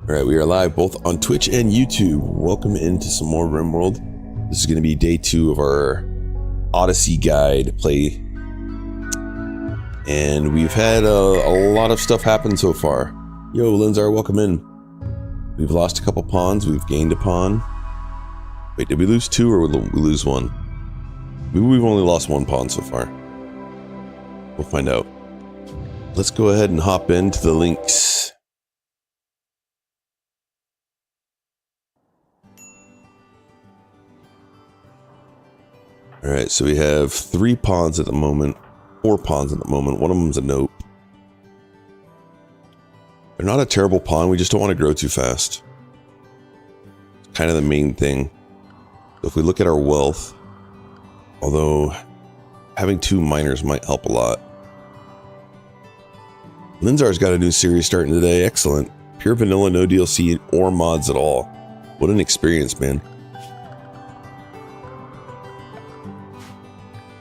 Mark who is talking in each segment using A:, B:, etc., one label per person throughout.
A: Alright, we are live both on Twitch and YouTube. Welcome into some more RimWorld. This is going to be day 2 of our Odyssey guide play. And we've had a lot of stuff happen so far. Yo, Linzar, welcome in. We've lost a couple pawns, we've gained a pawn. Wait, did we lose 2 or we lose 1? Maybe we've only lost 1 pawn so far. We'll find out. Let's go ahead and hop into the links. Alright, so we have 3 pawns at the moment, 4 pawns at the moment, one of them's a nope. They're not a terrible pawn, we just don't want to grow too fast. It's kind of the main thing. So if we look at our wealth, although having 2 miners might help a lot. Linzar's got a new series starting today, excellent. Pure vanilla, no DLC or mods at all. What an experience, man.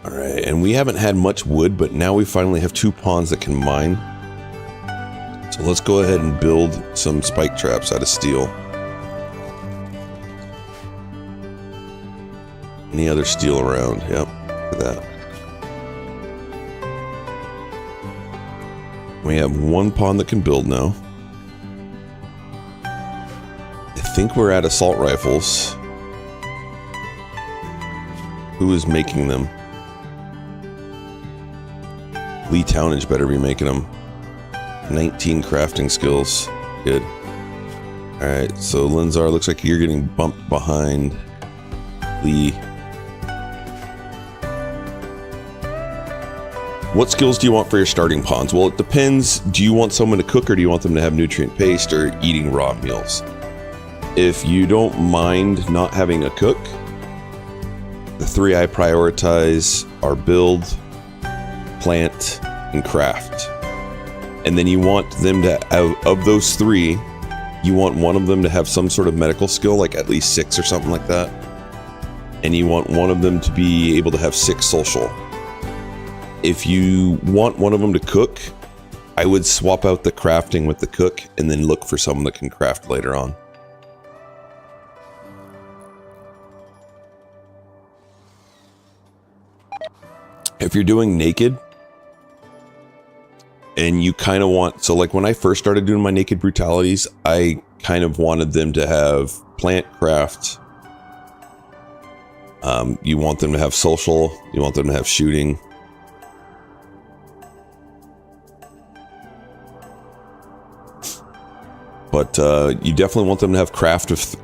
A: Alright, and we haven't had much wood, but now we finally have 2 pawns that can mine. So let's go ahead and build some spike traps out of steel. Any other steel around? Yep, look at that. We have 1 pawn that can build now. I think we're at assault rifles. Who is making them? Lee Townage better be making them. 19 crafting skills. Good. Alright, so Linzar, looks like you're getting bumped behind Lee. What skills do you want for your starting pawns? Well, it depends. Do you want someone to cook or do you want them to have nutrient paste or eating raw meals? If you don't mind not having a cook, the 3 I prioritize are build, plant, and craft. And then you want them to, of those 3, you want one of them to have some sort of medical skill, like at least 6 or something like that. And you want one of them to be able to have 6 social. If you want one of them to cook, I would swap out the crafting with the cook and then look for someone that can craft later on. If you're doing naked, and you kind of want, so like when I first started doing my naked brutalities, I kind of wanted them to have plant, craft. You want them to have social, you want them to have shooting. But you definitely want them to have craft of,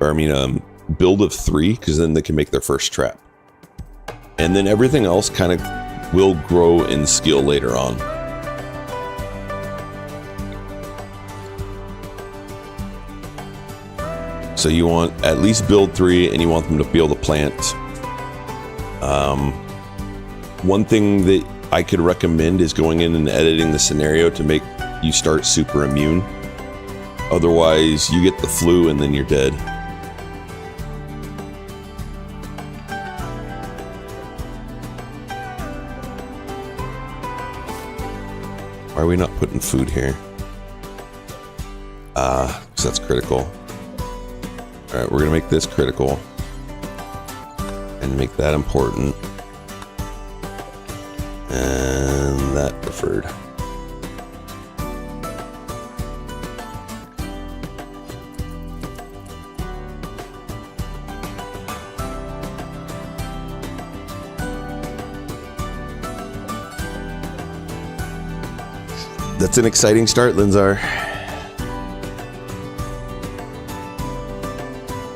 A: build of 3, because then they can make their first trap. And then everything else kind of will grow in skill later on. So you want at least build 3, and you want them to be able to plant. One thing that I could recommend is going in and editing the scenario to make you start super immune. Otherwise, you get the flu and then you're dead. Why are we not putting food here? Because that's critical. Alright, we're gonna make this critical. And make that important. And that preferred. That's an exciting start, Linzar.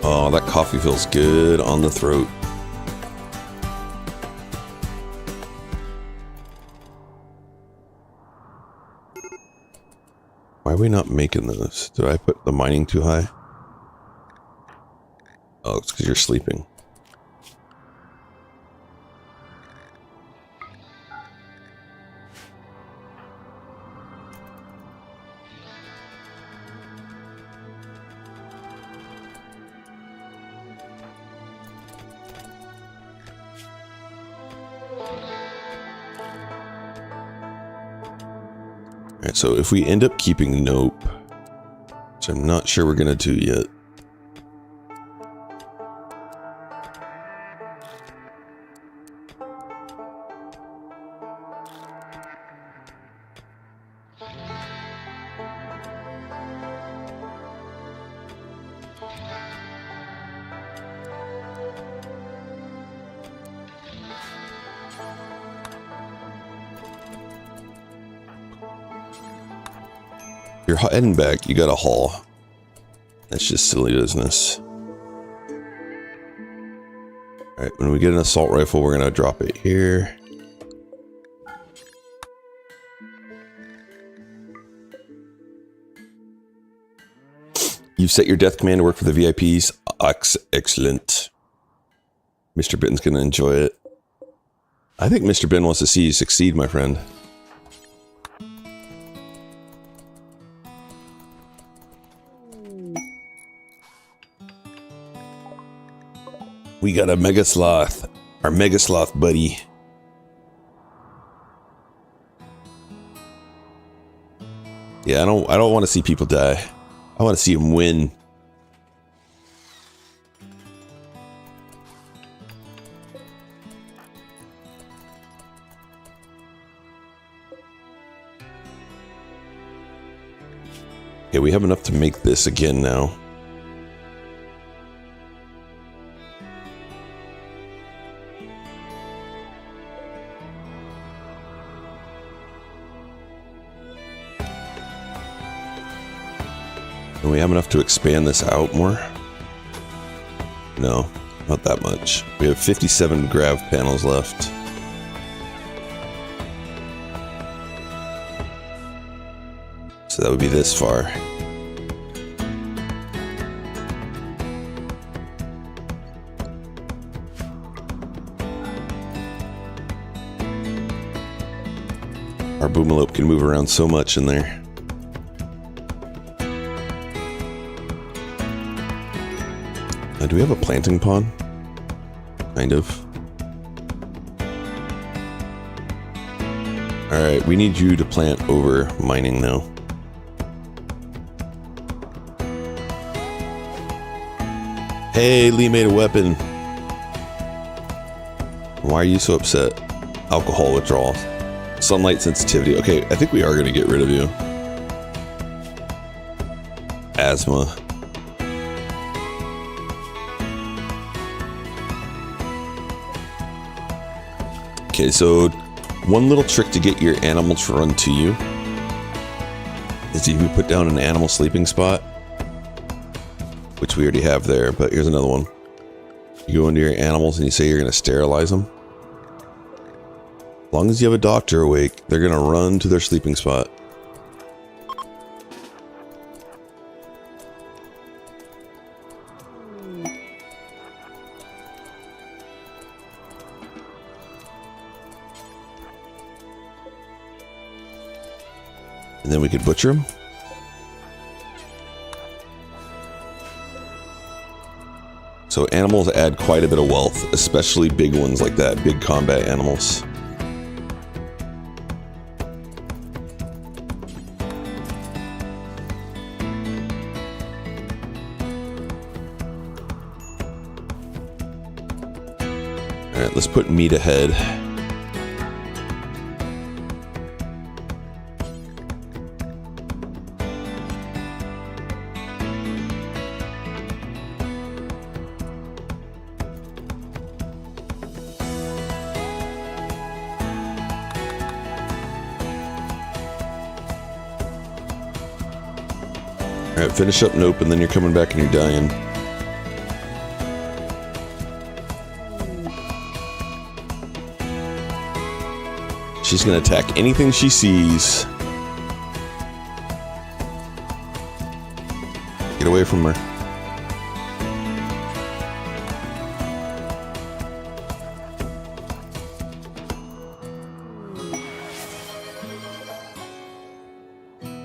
A: Oh, that coffee feels good on the throat. Why are we not making those? Did I put the mining too high? Oh, it's because you're sleeping. Alright, so if we end up keeping nope, which I'm not sure we're going to do yet. You're heading back, you got a haul. That's just silly business. Alright, when we get an assault rifle, we're gonna drop it here. You've set your death command to work for the VIPs. Excellent. Mr. Bitten's gonna enjoy it. I think Mr. Bitten wants to see you succeed, my friend. We got a Mega Sloth, our Mega Sloth buddy. Yeah, I don't want to see people die. I want to see them win. Okay, we have enough to make this again now. And we have enough to expand this out more? No, not that much. We have 57 grav panels left. So that would be this far. Our boomalope can move around so much in there. Do we have a planting pond? Kind of. Alright, we need you to plant over mining now. Hey, Lee made a weapon. Why are you so upset? Alcohol withdrawal. Sunlight sensitivity. Okay, I think we are going to get rid of you. Asthma. Okay, so one little trick to get your animals to run to you is if you put down an animal sleeping spot, which we already have there, but here's another one. You go into your animals and you say you're going to sterilize them. As long as you have a doctor awake, they're going to run to their sleeping spot. And then we could butcher them. So animals add quite a bit of wealth, especially big ones like that, big combat animals. Alright, let's put meat ahead. Alright, finish up Nope, and then you're coming back and you're dying. She's gonna attack anything she sees. Get away from her.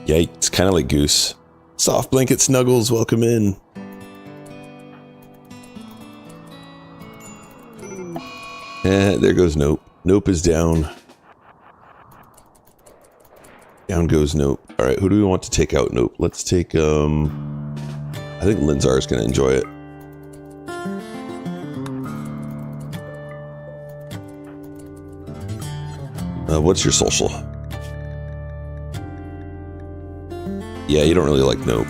A: Yikes, kind of like Goose. Soft blanket snuggles, welcome in. There goes Nope. Nope is down. Down goes Nope. Alright, who do we want to take out Nope? Let's take, I think Linzar is going to enjoy it. What's your social? Yeah, you don't really like nope.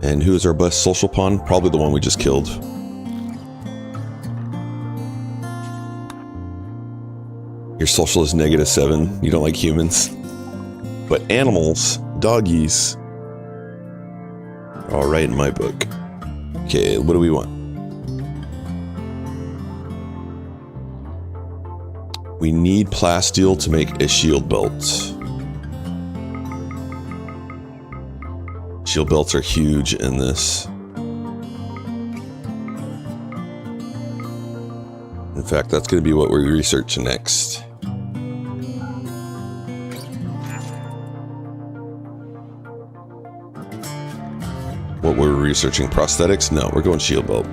A: And who is our best social pawn? Probably the one we just killed. Your social is -7. You don't like humans. But animals, doggies, are all right in my book. Okay, what do we want? We need plasteel to make a shield belt. Shield belts are huge in this. In fact, that's going to be what we research next. What we're researching, prosthetics? No, we're going shield belt.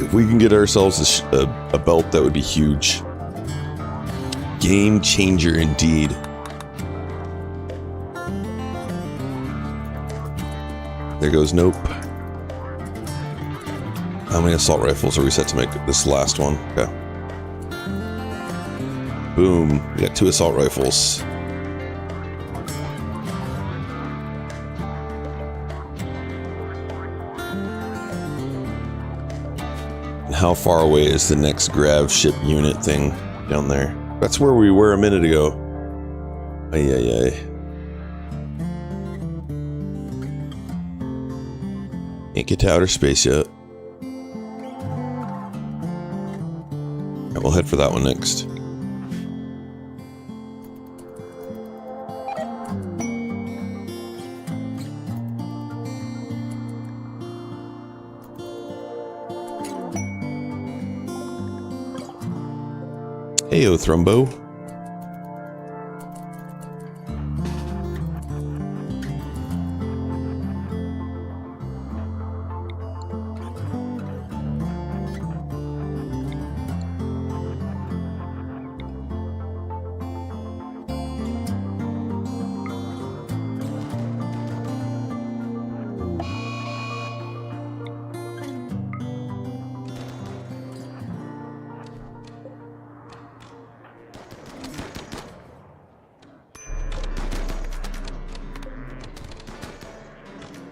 A: If we can get ourselves a belt, that would be huge. Game changer indeed. There goes nope. How many assault rifles are we set to make this last one? Okay. Boom. We got 2 assault rifles. And how far away is the next Gravship unit thing down there? That's where we were a minute ago. Ay, ay, ay. Can't get to outer space yet. Yeah, we'll head for that one next. Heyo, Thrumbo.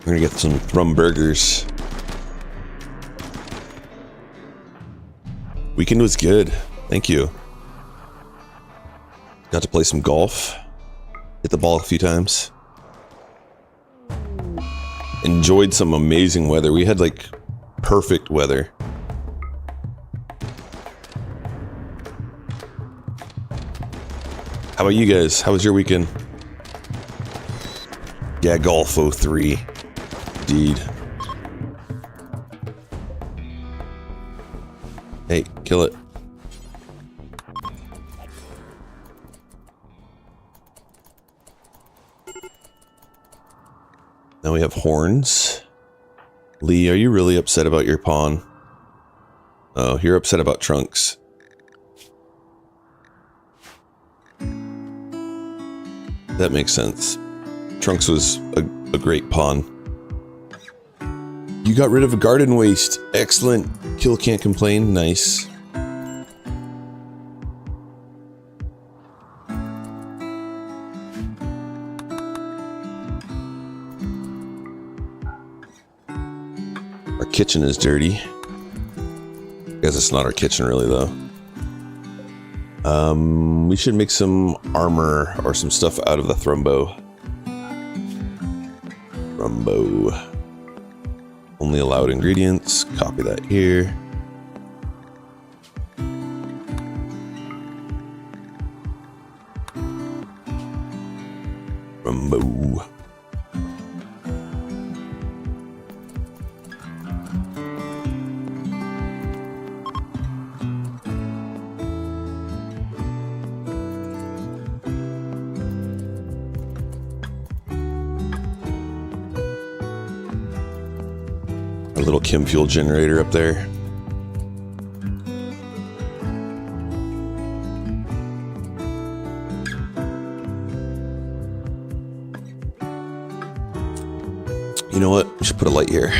A: We're gonna get some Thrum burgers. Weekend was good. Thank you. Got to play some golf. Hit the ball a few times. Enjoyed some amazing weather. We had like perfect weather. How about you guys? How was your weekend? Yeah, Golf 03. Indeed. Hey, kill it. Now we have horns. Lee, are you really upset about your pawn? Oh, you're upset about trunks. That makes sense. Trunks was a great pawn. You got rid of a garden waste. Excellent. Kill can't complain. Nice. Our kitchen is dirty. I guess it's not our kitchen really though. We should make some armor or some stuff out of the Thrumbo. Thrumbo. Only allowed ingredients. Copy that here. Thrumbo. Our little chem fuel generator up there. You know what? We should put a light here.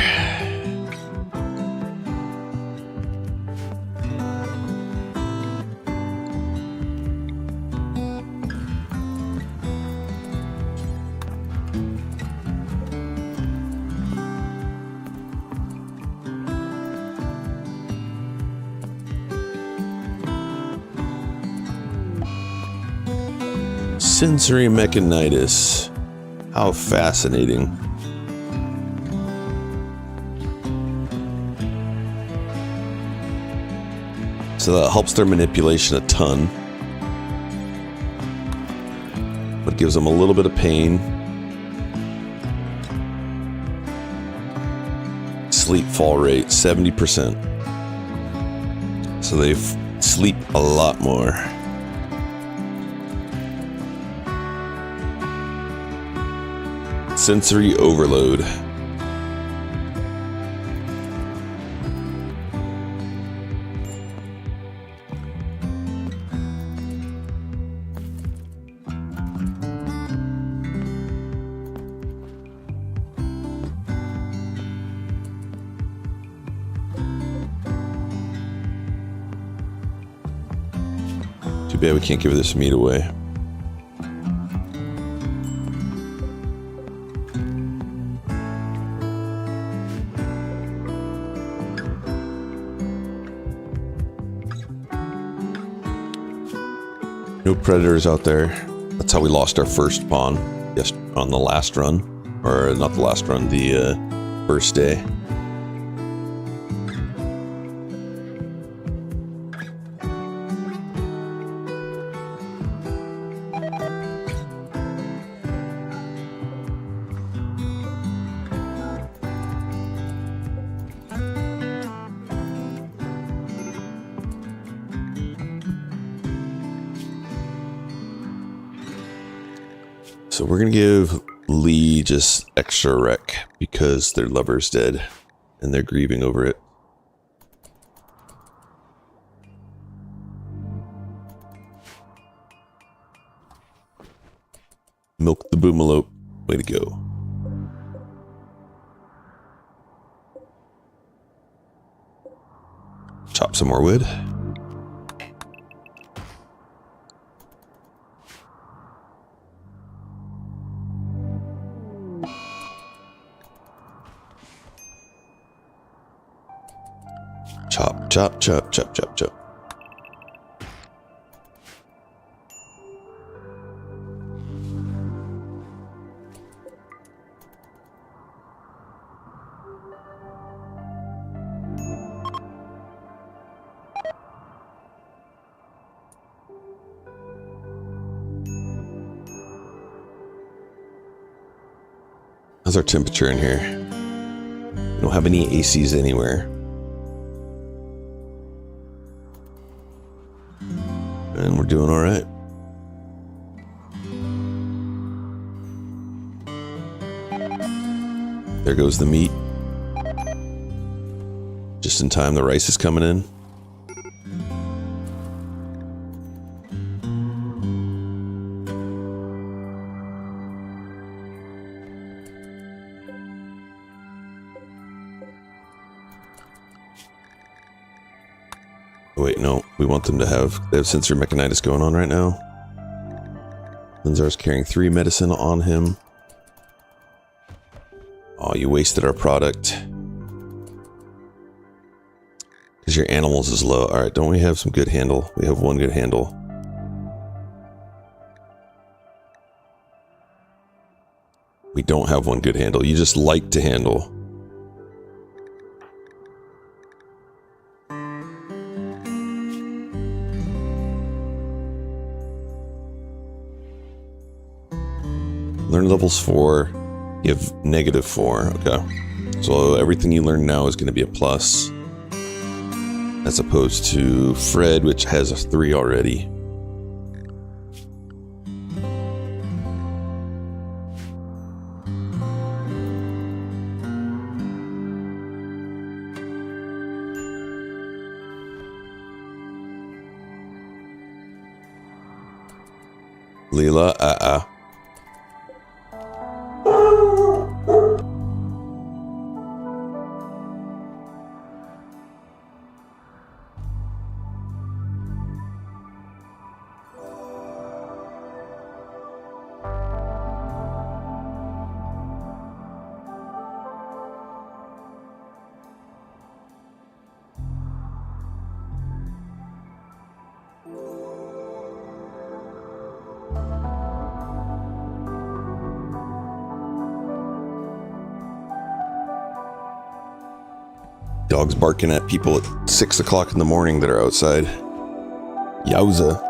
A: Sensory mechanitis. How fascinating. So that helps their manipulation a ton. But gives them a little bit of pain. Sleep fall rate, 70%. So they sleep a lot more. Sensory overload. Too bad we can't give this meat away. No predators out there. That's how we lost our first pawn. Yes, on the last run. Or not the last run, the first day. So we're gonna give Lee just extra wreck because their lover's dead and they're grieving over it. Milk the boomalope. Way to go. Chop some more wood. Chop, chop, chop, chop, chop, chop. How's our temperature in here? We don't have any ACs anywhere. And we're doing all right. There goes the meat. Just in time, the rice is coming in. Wait, no. We want them to have... They have sensory mechanitis going on right now. Linzar's carrying 3 medicine on him. Oh, you wasted our product. Because your animals is low. Alright, don't we have some good handle? We have 1 good handle. We don't have 1 good handle. You just like to handle. Learn levels 4. You have -4. Okay. So everything you learn now is going to be a plus. As opposed to Fred, which has a 3 already. Leela, Dogs barking at people at 6 o'clock in the morning that are outside. Yowza.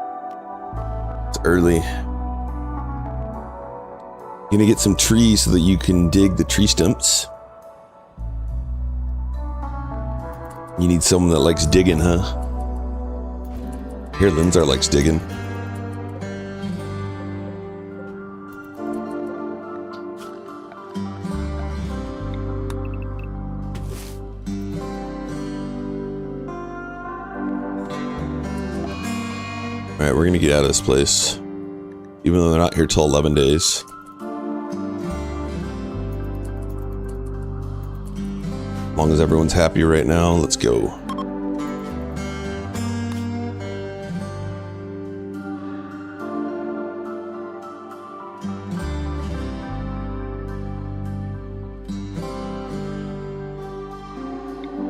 A: It's early. You're gonna get some trees so that you can dig the tree stumps. You need someone that likes digging, huh? Here, Linzar likes digging. Alright, we're gonna get out of this place. Even though they're not here till 11 days. As long as everyone's happy right now, let's go.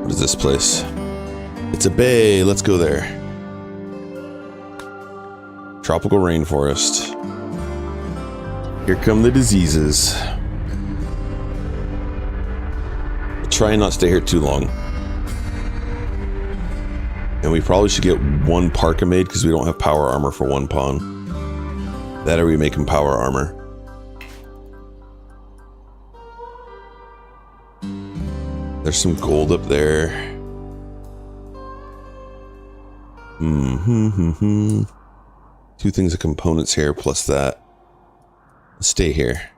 A: What is this place? It's a bay, let's go there. Tropical rainforest. Here come the diseases. We'll try and not stay here too long. And we probably should get one parka made because we don't have power armor for one pawn. That or we make him power armor. There's some gold up there. Two things of components here, plus that. Let's stay here.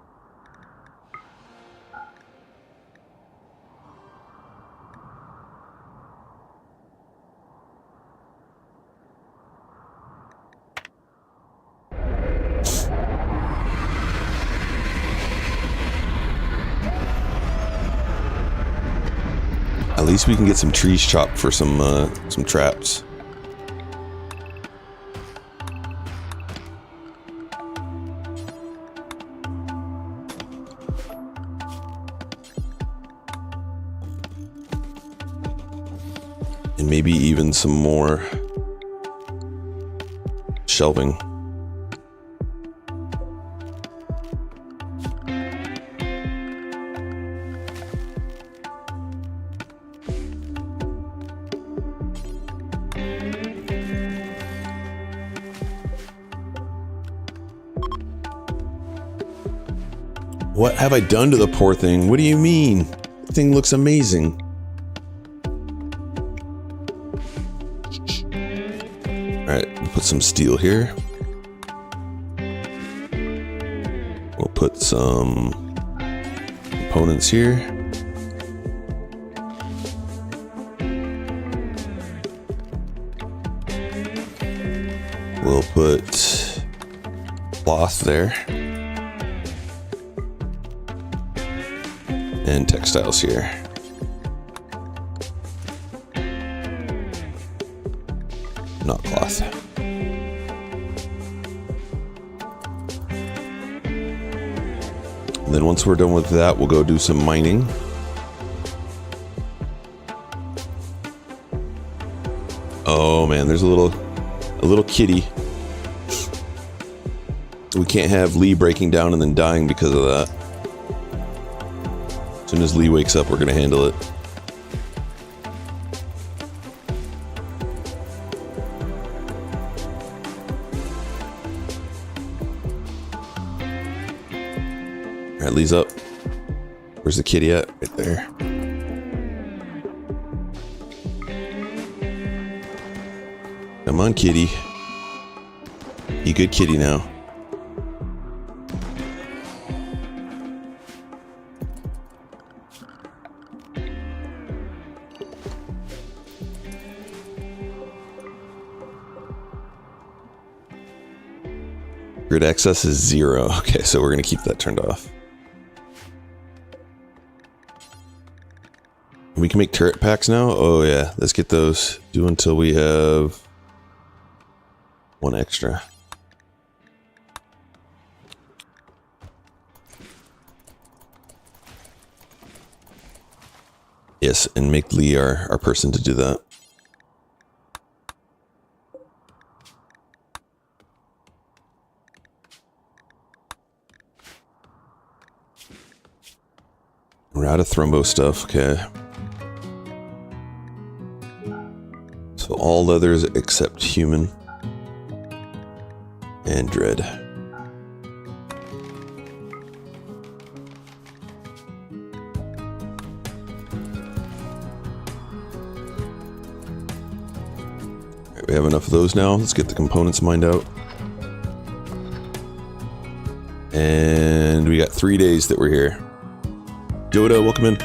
A: At least we can get some trees chopped for some traps. And maybe even some more shelving. What have I done to the poor thing? What do you mean? The thing looks amazing. Alright, we'll put some steel here. We'll put some components here. We'll put cloth there. And textiles here. Not cloth. And then once we're done with that, we'll go do some mining. Oh man, there's a little kitty. We can't have Lee breaking down and then dying because of that. As soon as Lee wakes up, we're gonna handle it. Alright, Lee's up. Where's the kitty at? Right there. Come on, kitty. You good kitty now. Grid access is 0. Okay, so we're going to keep that turned off. We can make turret packs now? Oh yeah, let's get those. Do until we have 1 extra. Yes, and make Lee our person to do that. We're out of thrombo stuff, okay. So all others except human and dread. Alright, we have enough of those now. Let's get the components mined out. And we got 3 days that we're here. Yoda, welcome in.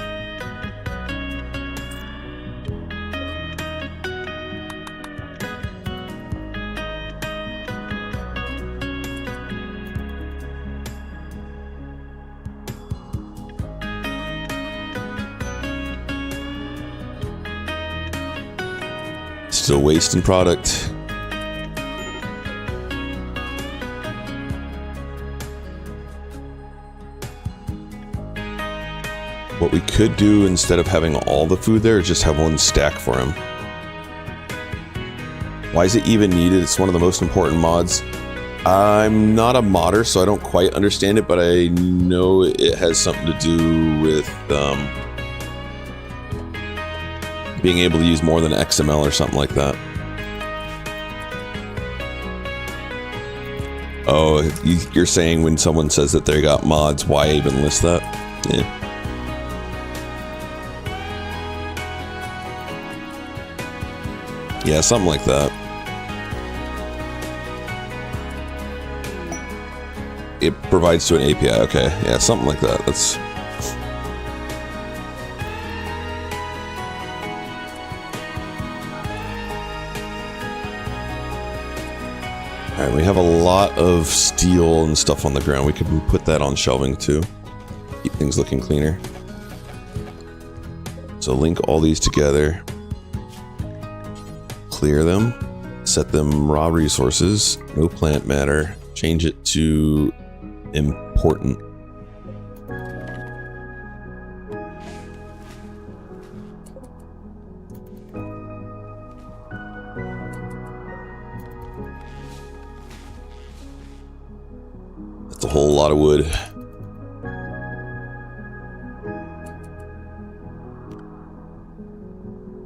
A: Still wasting product. What we could do instead of having all the food there is just have 1 stack for him. Why is it even needed? It's one of the most important mods. I'm not a modder, so I don't quite understand it, but I know it has something to do with being able to use more than XML or something like that. Oh, you're saying when someone says that they got mods, why even list that? Yeah. Yeah, something like that. It provides to an API, okay. Yeah, something like that. That's... Alright, we have a lot of steel and stuff on the ground. We could put that on shelving too. Keep things looking cleaner. So link all these together. Clear them. Set them raw resources. No plant matter. Change it to important. That's a whole lot of wood.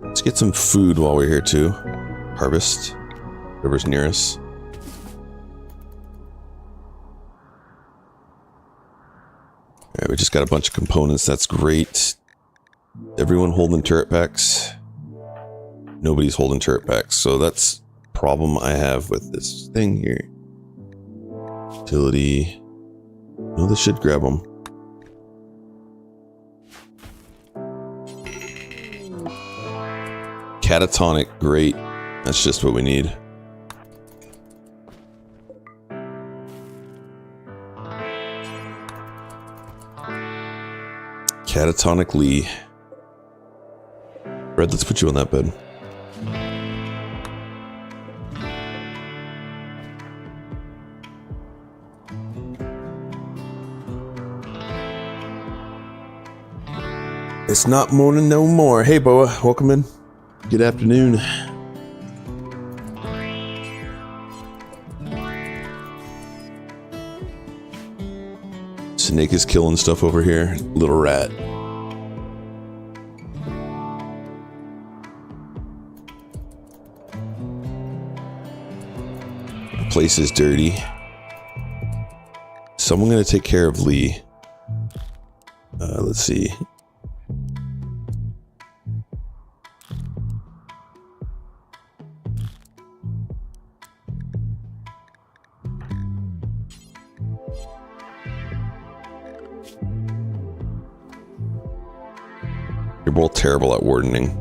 A: Let's get some food while we're here too. Harvest. Whatever's near us. Alright, we just got a bunch of components. That's great. Everyone holding turret packs? Nobody's holding turret packs, so that's a problem I have with this thing here. Utility. No, this should grab them. Catatonic, great. That's just what we need. Catatonic Lee. Red, let's put you on that bed. It's not morning no more. Hey, Boa, welcome in. Good afternoon. Snake is killing stuff over here. Little rat. The place is dirty. Someone gonna take care of Lee. Let's see. You're both terrible at wardening,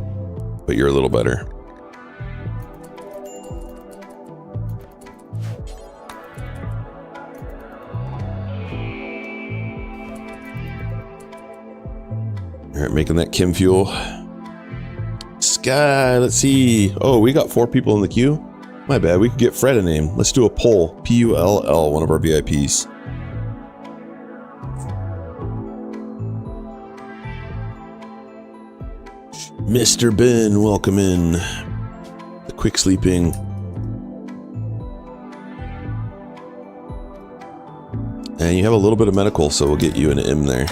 A: but you're a little better. Alright, making that chem fuel. Sky, let's see. Oh, we got 4 people in the queue. My bad, we could get Fred a name. Let's do a poll. P-U-L-L, one of our VIPs. Mr. Ben, welcome in. The quick sleeping. And you have a little bit of medical, so we'll get you an M there.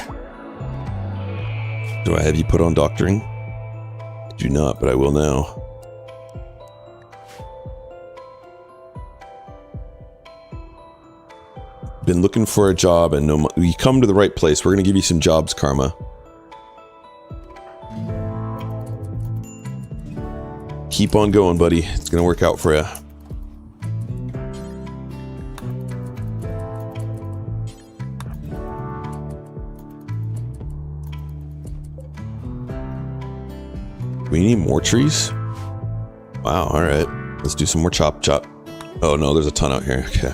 A: Do I have you put on doctoring? I do not, but I will now. Been looking for a job and no, you come to the right place. We're going to give you some jobs, Karma. Keep on going, buddy. It's going to work out for you. We need more trees? Wow, alright. Let's do some more chop. Oh no, there's a ton out here. Okay.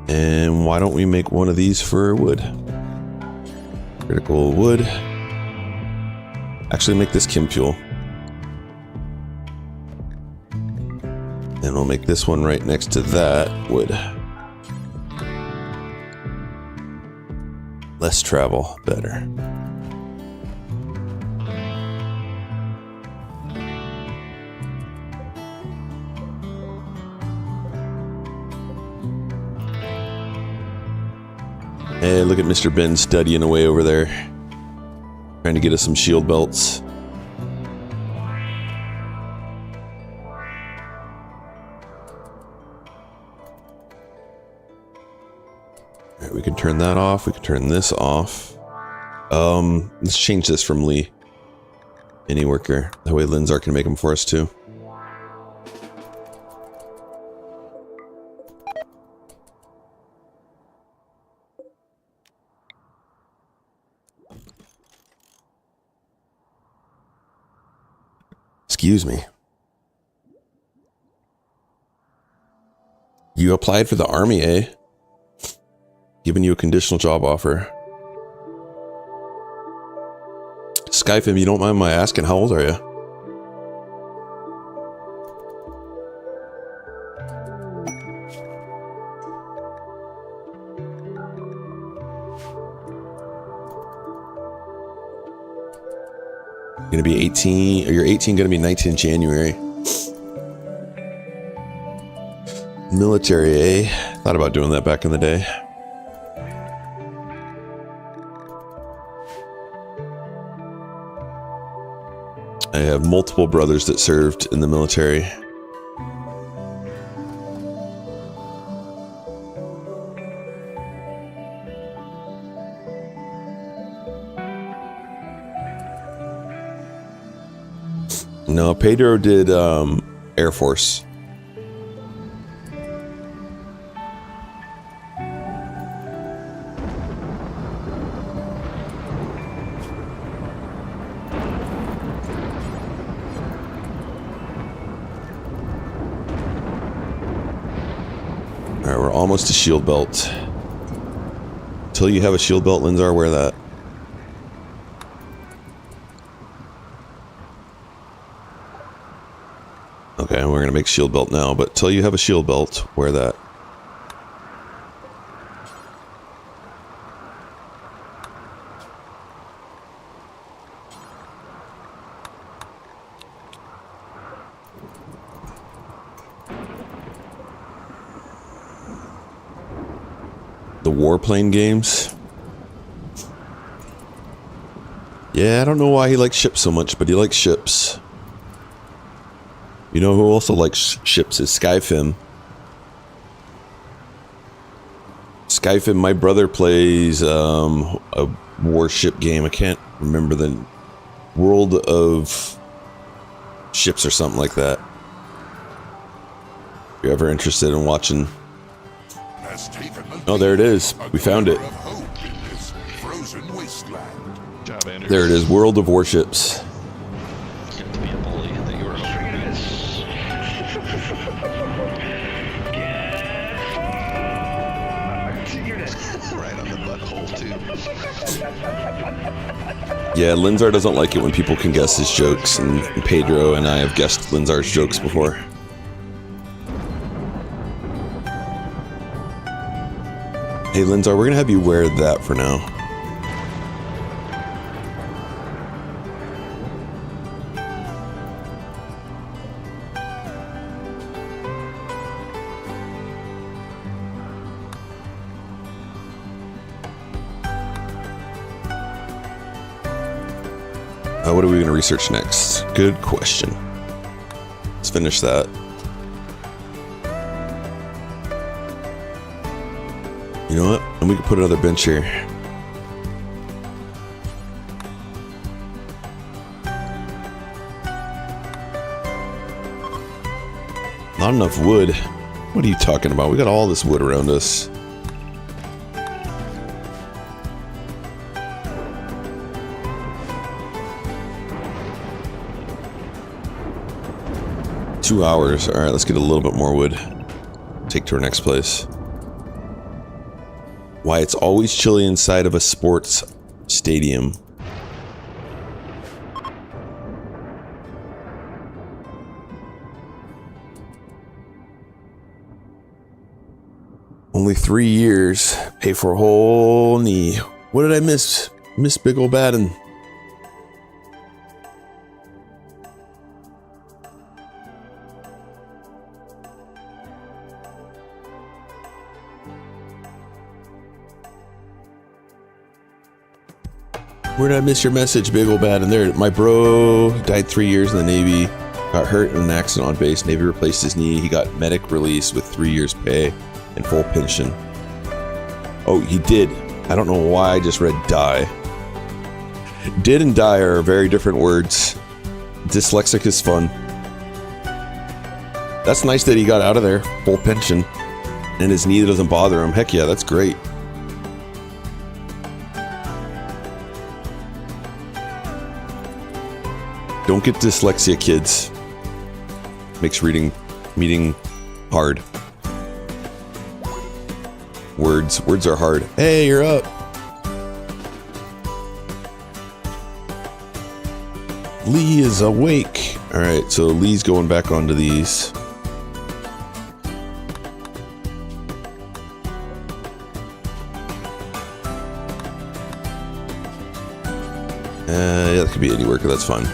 A: And why don't we make one of these for wood? Critical wood. Actually, make this chem fuel. And we'll make this one right next to that wood. Less travel, better. Hey, look at Mr. Ben studying away over there. Trying to get us some shield belts. Alright, we can turn that off. We can turn this off. Let's change this from Lee. Any worker. That way Linzar can make them for us too. Excuse me. You applied for the army, eh? Giving you a conditional job offer. Skyfim, you don't mind my asking, how old are you? Gonna be 18, or you're 18, gonna be 19 in January. Military, eh? Thought about doing that back in the day. I have multiple brothers that served in the military. No, Pedro did Air Force. Alright, we're almost to shield belt. Until you have a shield belt, Linzar, wear that. Okay, we're gonna make shield belt now, but till you have a shield belt, wear that. The warplane games. Yeah, I don't know why he likes ships so much, but he likes ships. You know who also likes ships is Skyfim. Skyfim, my brother plays a warship game. I can't remember the World of Ships or something like that. If you're ever interested in watching. Oh, there it is. We found it. There it is, World of Warships. Yeah, Linzar doesn't like it when people can guess his jokes, and Pedro and I have guessed Linzar's jokes before. Hey Linzar, we're gonna have you wear that for now. What are we going to research next? Good question. Let's finish that. You know what? And we can put another bench here. Not enough wood. What are you talking about? We got all this wood around us. Two hours. All right, let's get a little bit more wood. Take to our next place. Why it's always chilly inside of a sports stadium. Only 3 years. Pay for a whole knee. What did I miss? Miss Big Ol' Baden. Where did I miss your message, Big Ol' Bad? And there, my bro died 3 years in the Navy, got hurt in an accident on base. Navy replaced his knee. He got medic release with 3 years pay and full pension. Oh, he did. I don't know why I just read die. Did and die are very different words. Dyslexic is fun. That's nice that he got out of there, full pension, and his knee doesn't bother him. Heck yeah, that's great. Don't get dyslexia, kids. Makes reading hard. Words are hard. Hey, you're up. Lee is awake. All right, so Lee's going back onto these. Yeah, that could be any worker. That's fine.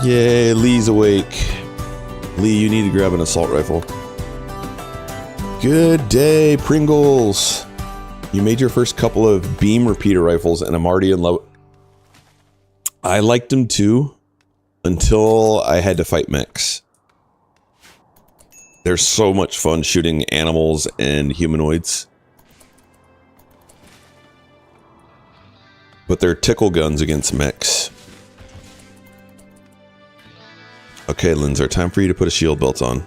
A: Yay, Lee's awake. Lee, you need to grab an assault rifle. Good day, Pringles. You made your first couple of beam repeater rifles, and I'm already in love. I liked them too, until I had to fight mechs. They're so much fun shooting animals and humanoids. But they're tickle guns against mechs. Okay, Linzar, time for you to put a shield belt on.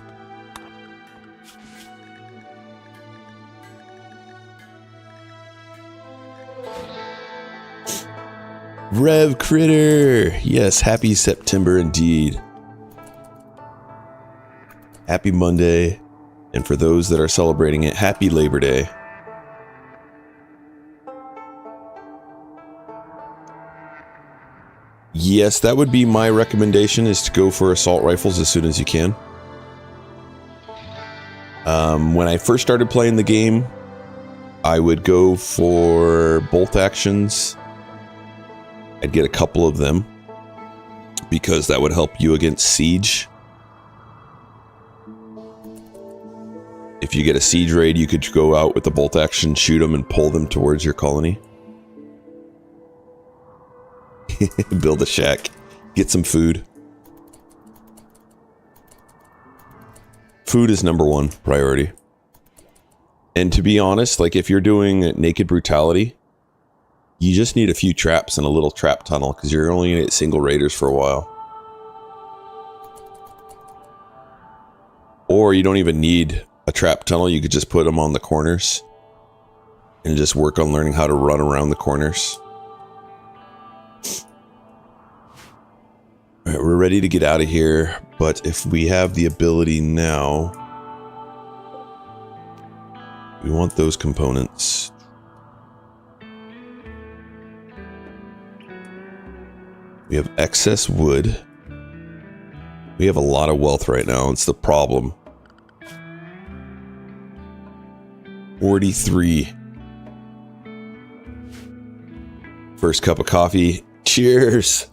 A: Rev Critter! Yes, happy September indeed. Happy Monday. And for those that are celebrating it, happy Labor Day. Yes, that would be my recommendation, is to go for assault rifles as soon as you can. When I first started playing the game, I would go for bolt actions. I'd get a couple of them, because that would help you against siege. If you get a siege raid, you could go out with the bolt action, shoot them, and pull them towards your colony. Build a shack. Get some food. Food is #1 priority. And to be honest, like if you're doing naked brutality, you just need a few traps and a little trap tunnel, because you're only going to get single raiders for a while. Or you don't even need a trap tunnel. You could just put them on the corners and just work on learning how to run around the corners. All right, we're ready to get out of here, but if we have the ability now, We want those components. We have excess wood. We have a lot of wealth right now. It's the problem. 43. First cup of coffee. Cheers.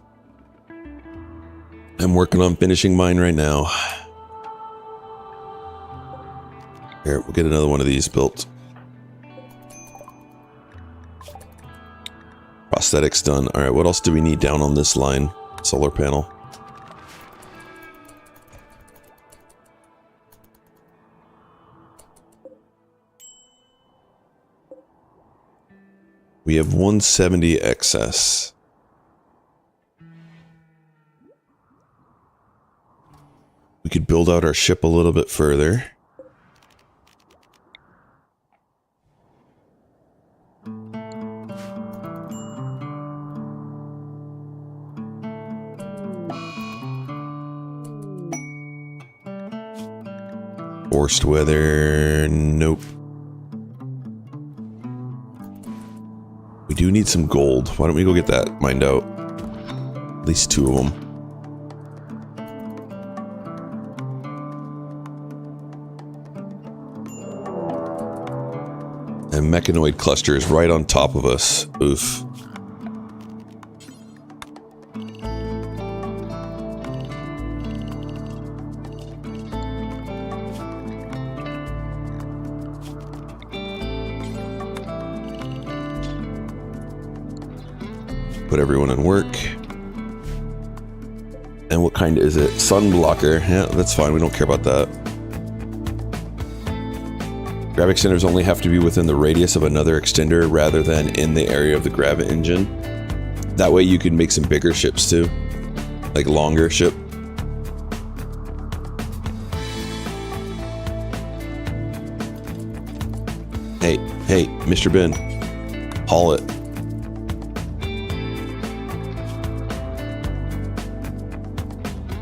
A: I'm working on finishing mine right now. Here, we'll get another one of these built. Prosthetics done. All right, what else do we need down on this line? Solar panel. We have 170 excess. We could build out our ship a little bit further. Forced weather, nope. We do need some gold. Why don't we go get that mined out? At least 2 of them. And mechanoid cluster is right on top of us. Oof. Put everyone in work. And what kind is it? Sun blocker. Yeah, that's fine. We don't care about that. Grav extenders only have to be within the radius of another extender rather than in the area of the grav engine. That way you can make some bigger ships too. Like longer ship. Hey, Mr. Ben. Haul it.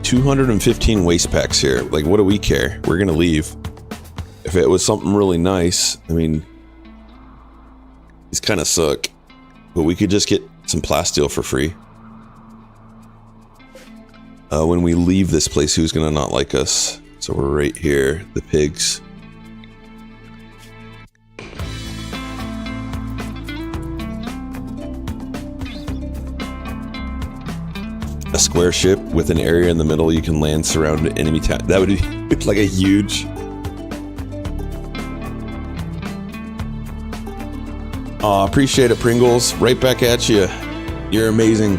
A: $215 waste packs here. Like, what do we care? We're gonna leave. If it was something really nice, I mean, these kind of suck. But we could just get some plasteel for free. When we leave this place, who's gonna not like us? So we're right here. The pigs. A square ship with an area in the middle you can land surrounded enemy town. That would be like a huge... Aw, appreciate it, Pringles. Right back at you. You're amazing.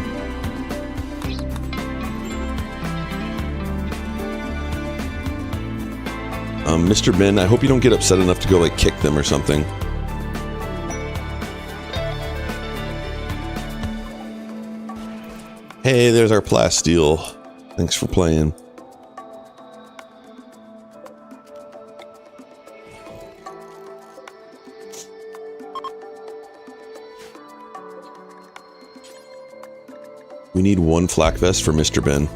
A: Mr. Ben, I hope you don't get upset enough to go like kick them or something. Hey, there's our plasteel. Thanks for playing. We need 1 flak vest for Mr. Ben.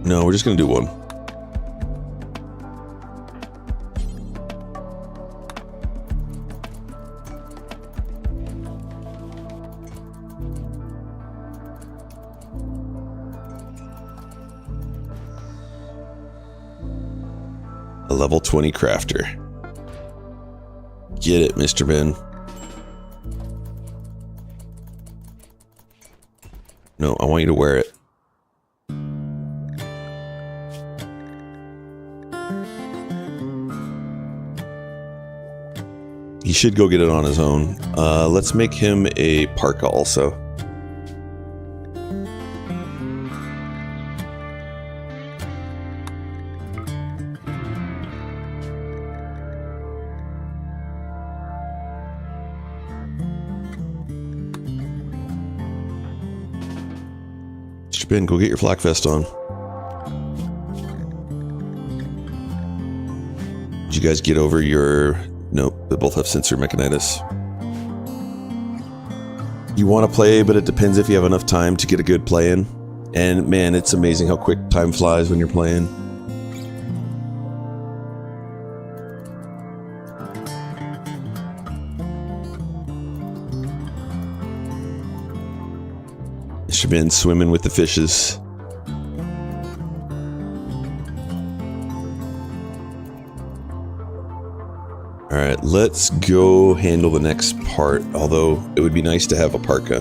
A: No, we're just gonna do 1. A level 20 crafter. Get it, Mr. Ben. No, I want you to wear it. He should go get it on his own. Let's make him a parka also. Mr. Ben, go get your flak vest on. Did you guys get over your... Nope, they both have sensor mechanitis. You want to play, but it depends if you have enough time to get a good play in. And man, it's amazing how quick time flies when you're playing. Should have been swimming with the fishes. All right, let's go handle the next part, although it would be nice to have a parka.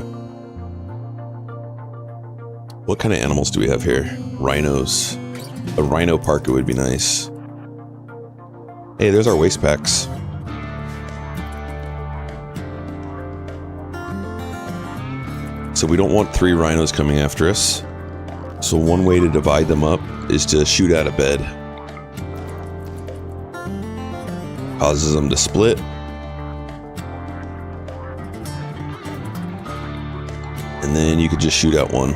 A: What kind of animals do we have here? Rhinos. A rhino parka would be nice. Hey, there's our waste packs. So we don't want 3 rhinos coming after us. So one way to divide them up is to shoot out of bed. Causes them to split. And then you could just shoot out one.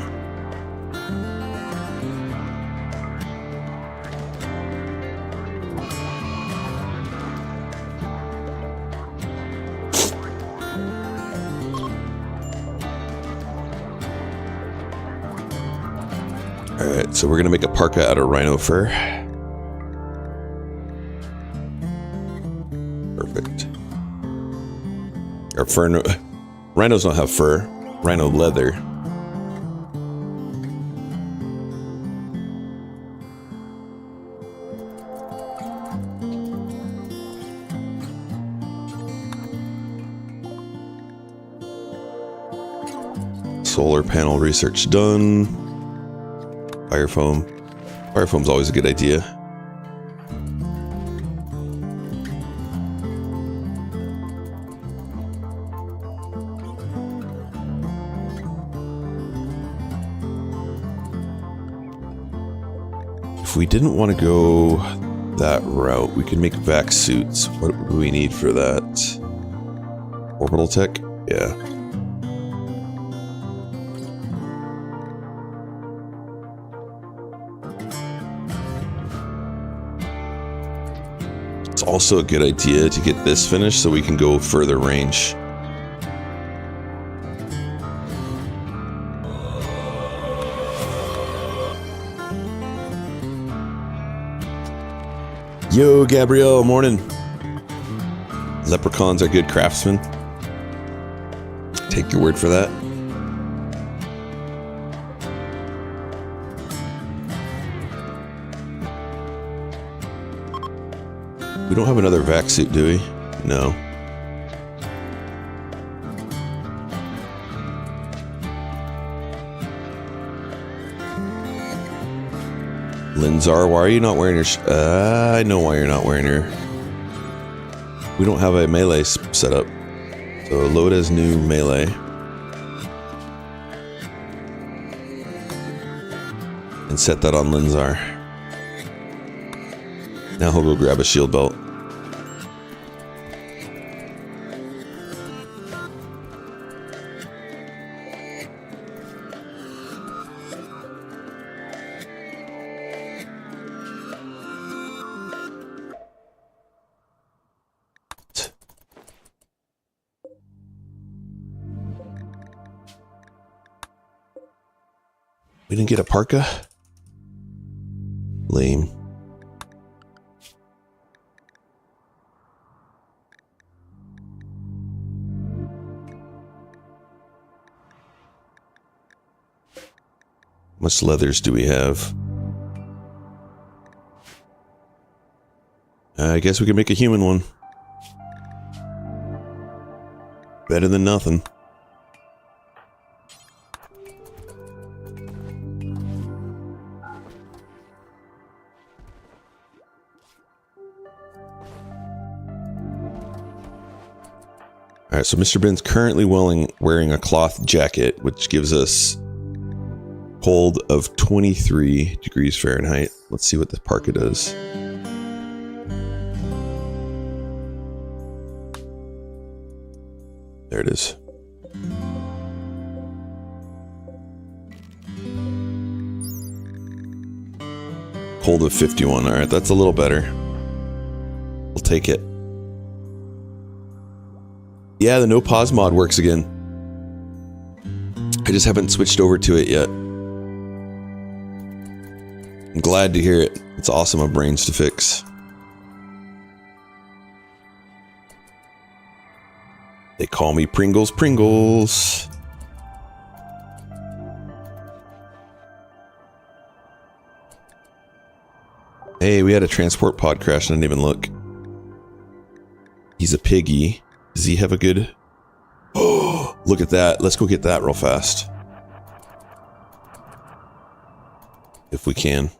A: Alright, so we're gonna make a parka out of rhino fur. Perfect. Or fur, no, rhinos don't have fur. Rhino leather. Solar panel research done. Fire foam. Fire foam's always a good idea. If we didn't want to go that route, we could make vac suits. What do we need for that? Orbital tech? Yeah. It's also a good idea to get this finished so we can go further range. Yo, Gabrielle, morning. Leprechauns are good craftsmen. Take your word for that. We don't have another vac suit, do we? No. Linzar, why are you not wearing your I know why you're not wearing your... We don't have a melee set up. So load as new melee. And set that on Linzar. Now he'll go grab a shield belt. We didn't get a parka? Lame. How much leathers do we have? I guess we can make a human one. Better than nothing. Alright, so Mr. Ben's currently wearing a cloth jacket, which gives us cold of 23 degrees Fahrenheit. Let's see what the parka does. There it is. Cold of 51. Alright, that's a little better. We'll take it. Yeah, the no pause mod works again. I just haven't switched over to it yet. I'm glad to hear it. It's awesome of brains to fix. They call me Pringles Pringles. Hey, we had a transport pod crash and I didn't even look. He's a piggy. Does he have a good... Oh, look at that. Let's go get that real fast. If we can.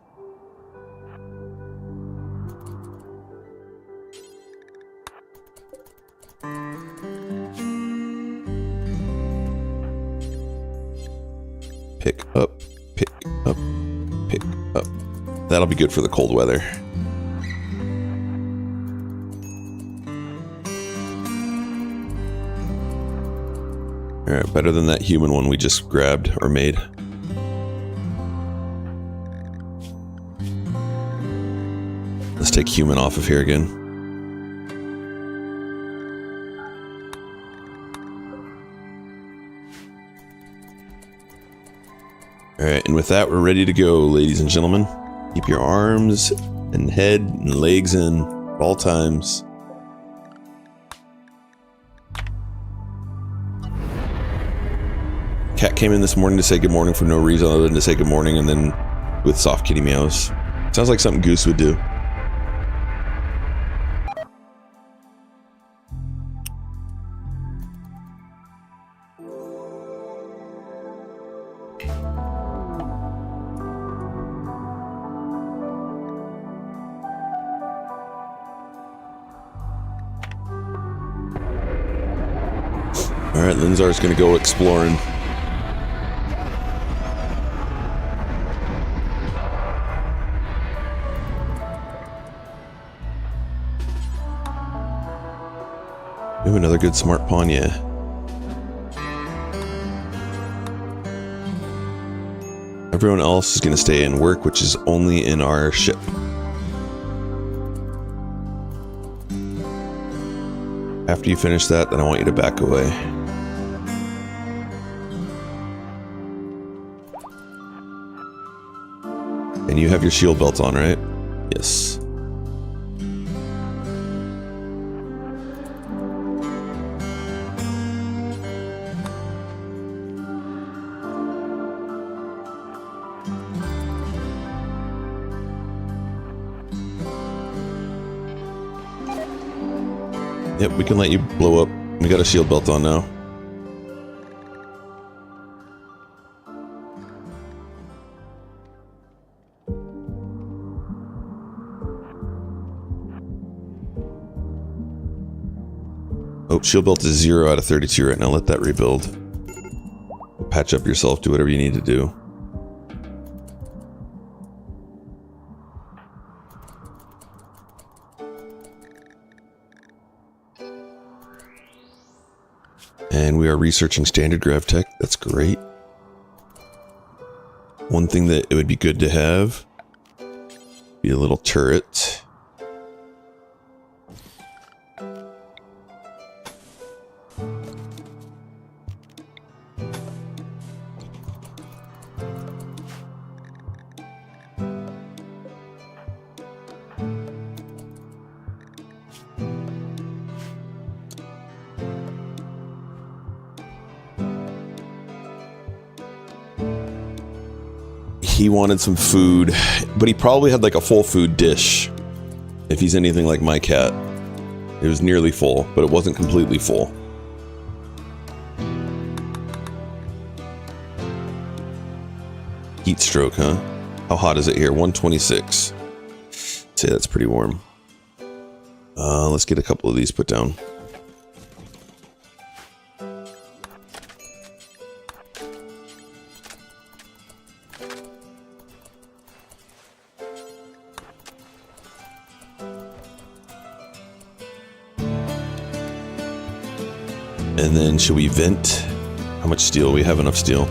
A: Pick up, pick up, pick up. That'll be good for the cold weather. Alright, better than that human one we just grabbed or made. Let's take human off of here again. Alright, and with that, we're ready to go, ladies and gentlemen. Keep your arms and head and legs in at all times. Cat came in this morning to say good morning for no reason other than to say good morning, and then with soft kitty meows. Sounds like something Goose would do. Alright, Linzar's gonna go exploring. Ooh, another good smart pawn, yeah. Everyone else is gonna stay in work, which is only in our ship. After you finish that, then I want you to back away. And you have your shield belt on, right? Yes. Yep, we can let you blow up. We got a shield belt on now. Oh, shield belt is 0 out of 32 right now. Let that rebuild. Patch up yourself, do whatever you need to do. And we are researching standard grav tech. That's great. One thing that it would be good to have be a little turret. He wanted some food, but he probably had like a full food dish. If he's anything like my cat. It was nearly full, but it wasn't completely full. Heat stroke, huh? How hot is it here? 126. I'd say that's pretty warm. Let's get a couple of these put down. And then should we vent? How much steel? We have enough steel.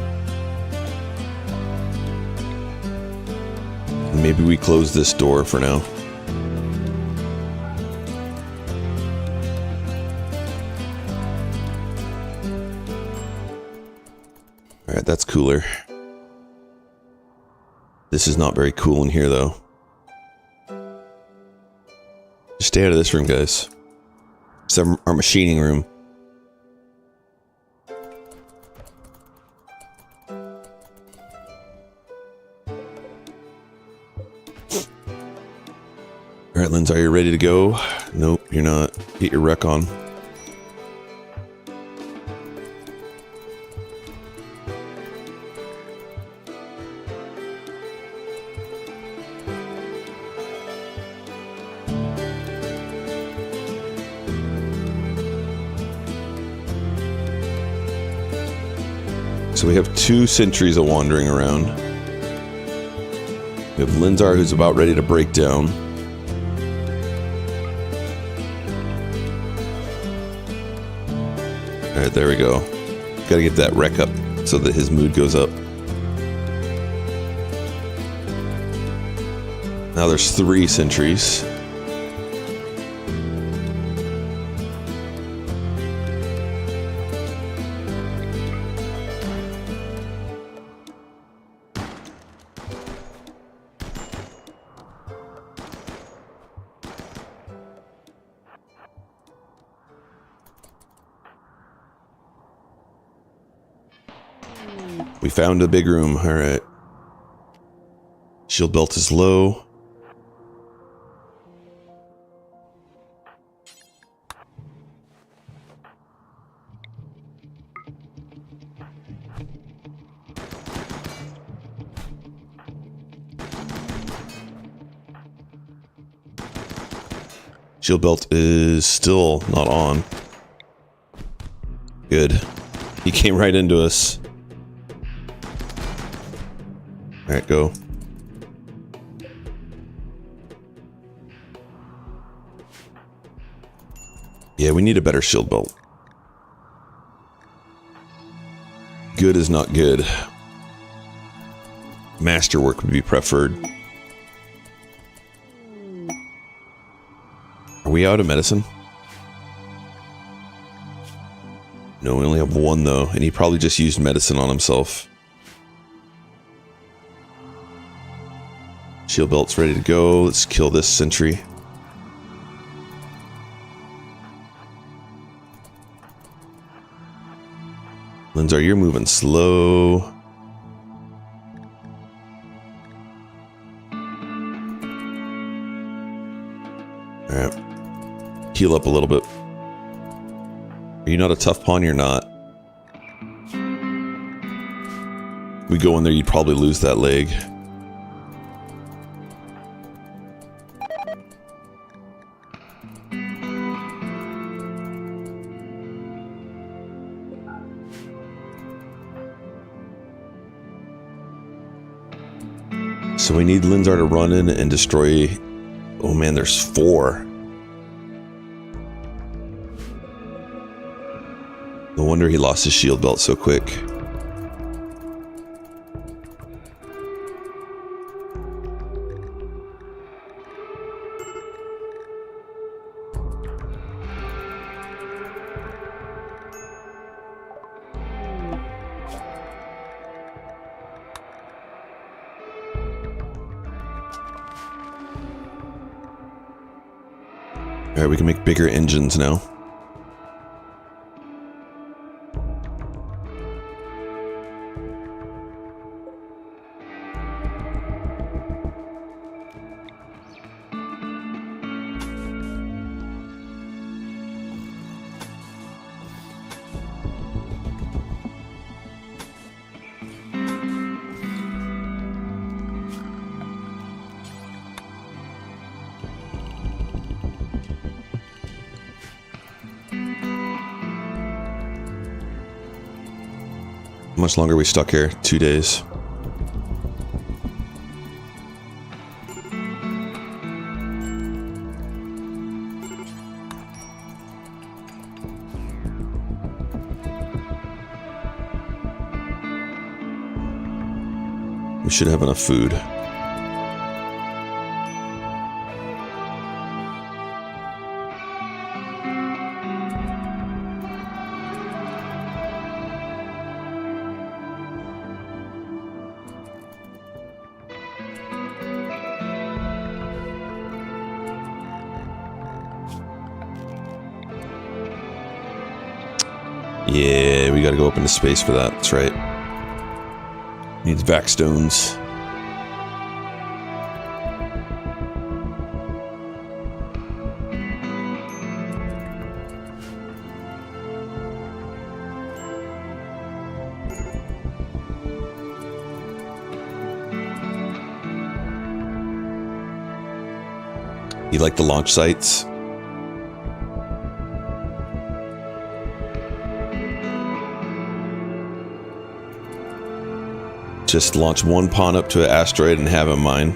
A: And maybe we close this door for now. Alright, that's cooler. This is not very cool in here, though. Just stay out of this room, guys. It's our machining room. Alright, Linz, are you ready to go? Nope, you're not. Get your wreck on. So we have 2 sentries wandering around. We have Linzar, who's about ready to break down. Alright, there we go. Gotta get that wreck up so that his mood goes up. Now there's 3 sentries. We found a big room. All right. Shield belt is low. Shield belt is still not on. Good. He came right into us. Alright, go. Yeah, we need a better shield belt. Good is not good. Masterwork would be preferred. Are we out of medicine? No, we only have 1 though, and he probably just used medicine on himself. Shield belt's ready to go. Let's kill this sentry. Linzar, you're moving slow. Alright. Heal up a little bit. Are you not a tough pawn? You're not. We go in there, you'd probably lose that leg. So we need Linzar to run in and destroy... Oh man, there's 4. No wonder he lost his shield belt so quick. Alright, we can make bigger engines now. How much longer are we stuck here? 2 days. We should have enough food. Yeah, we gotta go up into space for that. That's right. Needs vac stones. You like the launch sites? Just launch one pawn up to an asteroid and have it mine.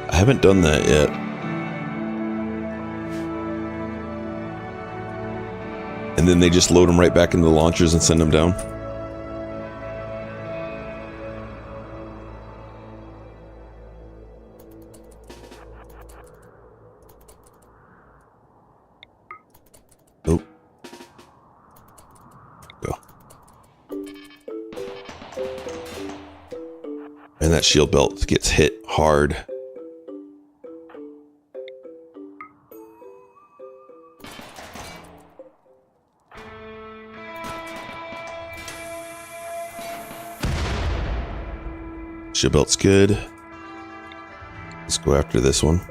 A: I haven't done that yet. And then they just load them right back into the launchers and send them down. Oh. Go. And that shield belt gets hit hard. Shield belt's good. Let's go after this one.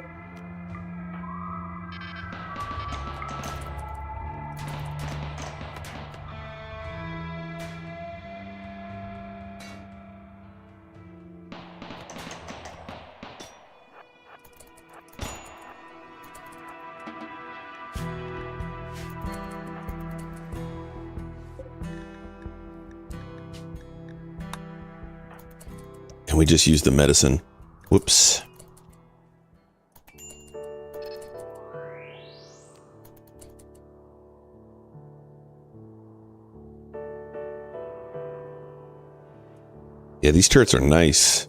A: And we just used the medicine. Whoops. Yeah, these turrets are nice.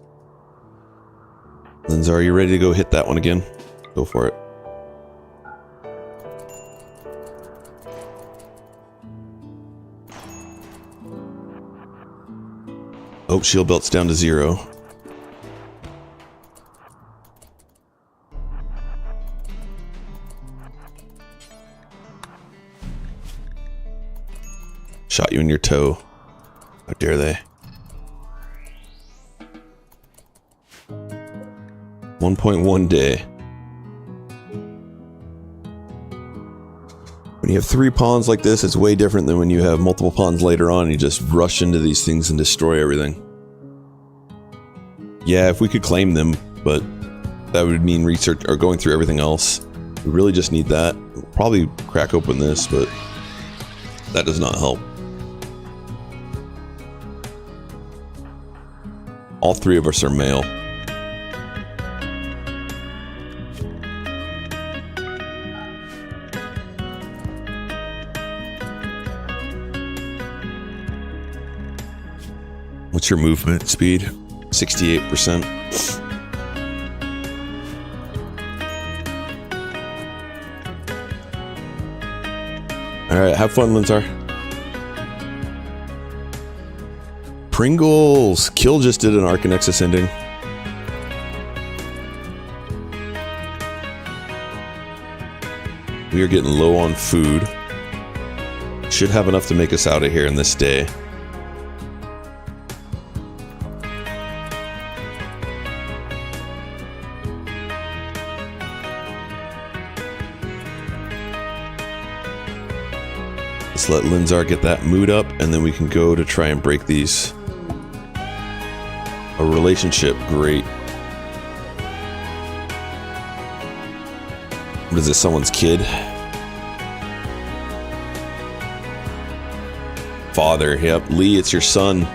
A: Linzar, are you ready to go hit that one again? Go for it. Oh, shield belt's down to 0. Shot you in your toe. How dare they? 1.1 day. When you have 3 pawns like this, it's way different than when you have multiple pawns later on and you just rush into these things and destroy everything. Yeah, if we could claim them, but that would mean research or going through everything else. We really just need that. We'll probably crack open this, but that does not help. All 3 of us are male. What's your movement speed? 68%. Alright, have fun, Linzar. Pringles! Kill just did an Arcanexus ending. We are getting low on food. Should have enough to make us out of here in this day. Let's let Linzar get that mood up, and then we can go to try and break these. A relationship, great. What is this, someone's kid? Father, yep. Lee, it's your son.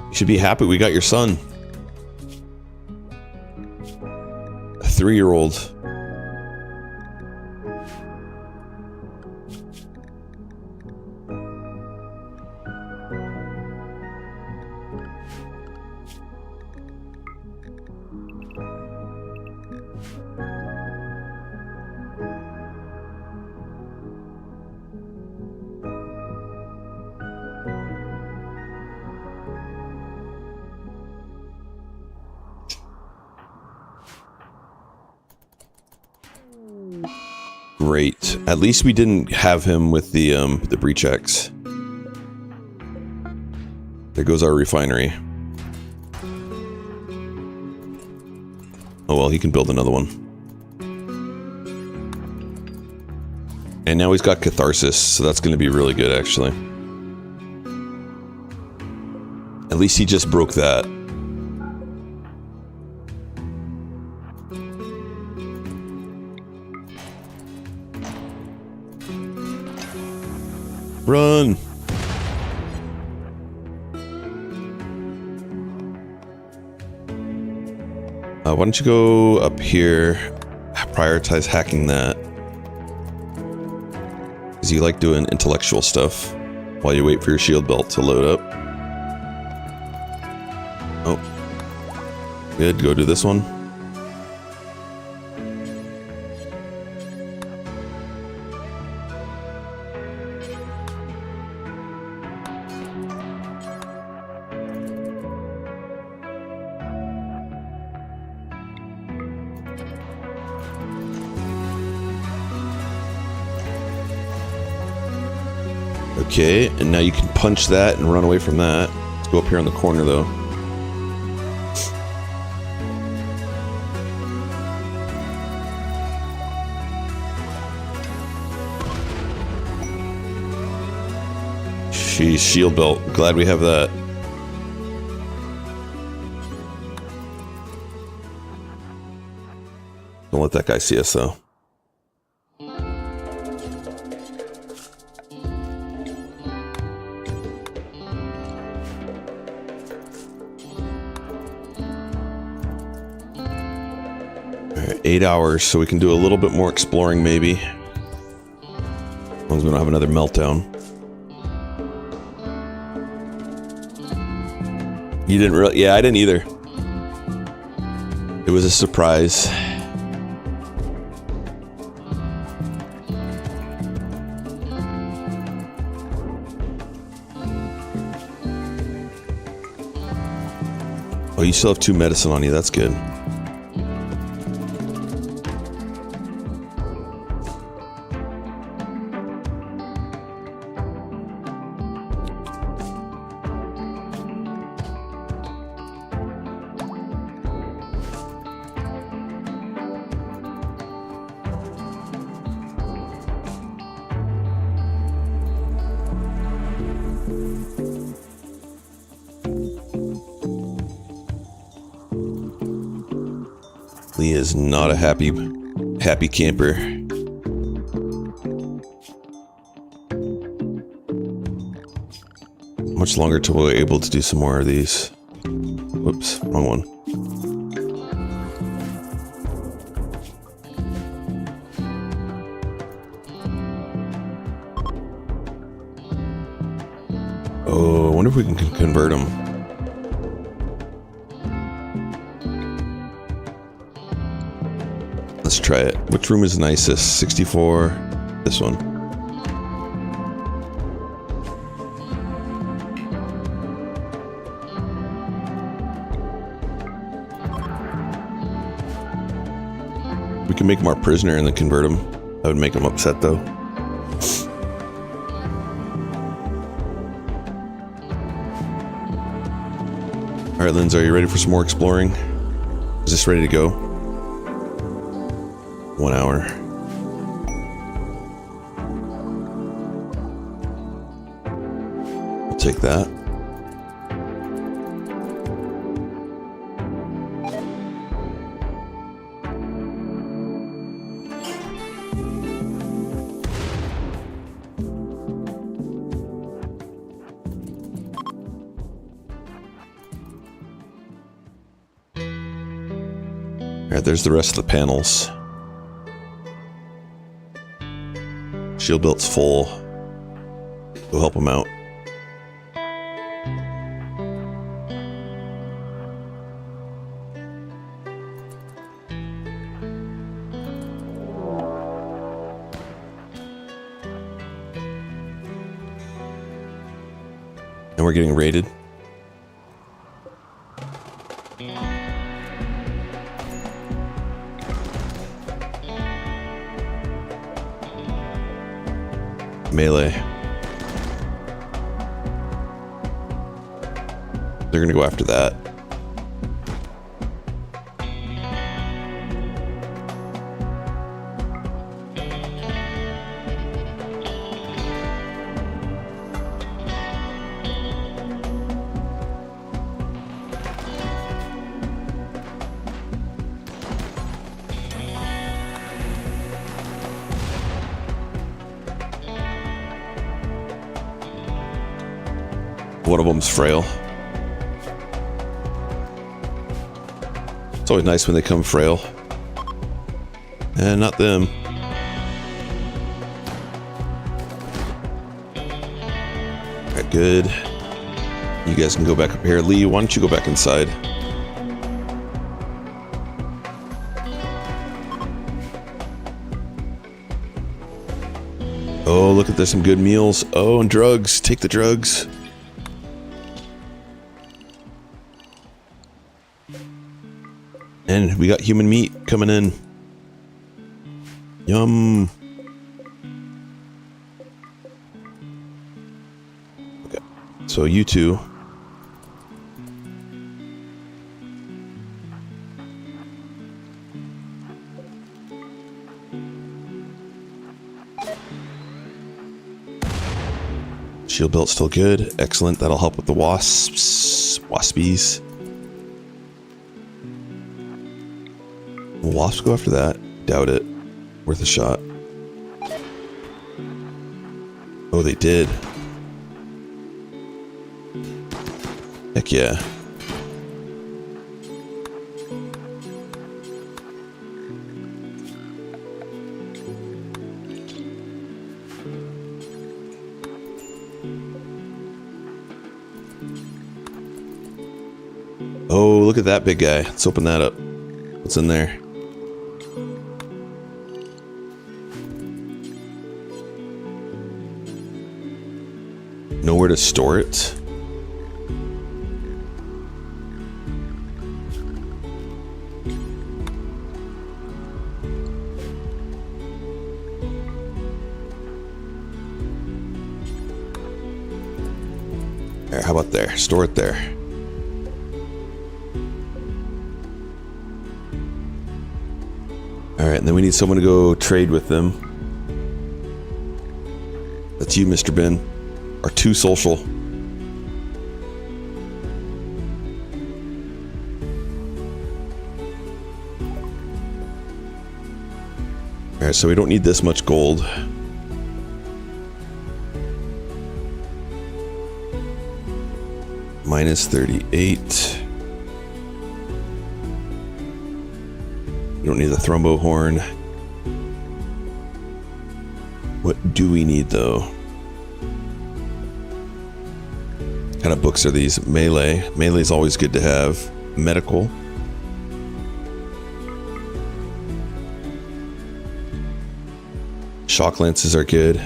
A: You should be happy we got your son. A 3-year-old. great. At least we didn't have him with the breach axe. There goes our refinery. Oh well, he can build another one. And now he's got catharsis, so that's going to be really good, actually. At least he just broke that. Run! Why don't you go up here, prioritize hacking that. Because you like doing intellectual stuff while you wait for your shield belt to load up. Oh. Good, go do this one. Okay, and now you can punch that and run away from that. Let's go up here on the corner, though. Sheesh, shield belt. Glad we have that. Don't let that guy see us, though. Alright, 8 hours, so we can do a little bit more exploring, maybe. As long as we don't have another meltdown. You didn't really? Yeah, I didn't either. It was a surprise. Oh, you still have 2 medicine on you. That's good. Lee is not a happy camper. Much longer till we're able to do some more of these. Whoops, wrong one. Oh, I wonder if we can convert them. Let's try it. Which room is nicest? 64. This one. We can make him our prisoner and then convert him. That would make him upset, though. Alright, Linz, are you ready for some more exploring? Is this ready to go? 1 hour. I'll take that. Alright, there's the rest of the panels. Shield belt's full. We'll help him out. And we're getting raided. melee. They're gonna go after that. One of them's frail. It's always nice when they come frail. And not them. Alright, good. You guys can go back up here. Lee, why don't you go back inside? Oh, look at, there's some good meals. Oh, and drugs. Take the drugs. And we got human meat coming in. Yum. Okay, so you two. Shield belt's still good. Excellent. That'll help with the wasps. Waspies. Will wasps go after that? Doubt it. Worth a shot. Oh, they did. Heck yeah. Oh, look at that big guy. Let's open that up. What's in there? Nowhere to store it. There, how about there? Store it there. Alright, and then we need someone to go trade with them. That's you, Mr. Ben. Our too social. Alright, so we don't need this much gold. Minus 38. We don't need the thrombo horn. What do we need though? What kind of books are these? Melee. Melee is always good to have. Medical. Shock lances are good.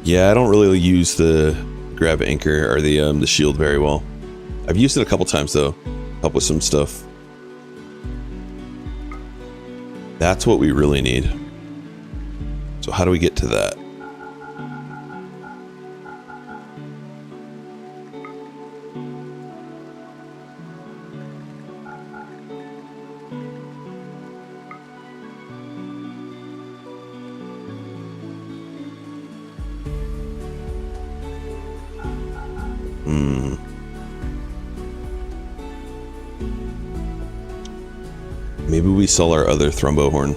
A: Yeah, I don't really use the grab anchor or the shield very well. I've used it a couple times though. Help with some stuff. That's what we really need. So how do we get to that? Maybe we sell our other thrombo horn.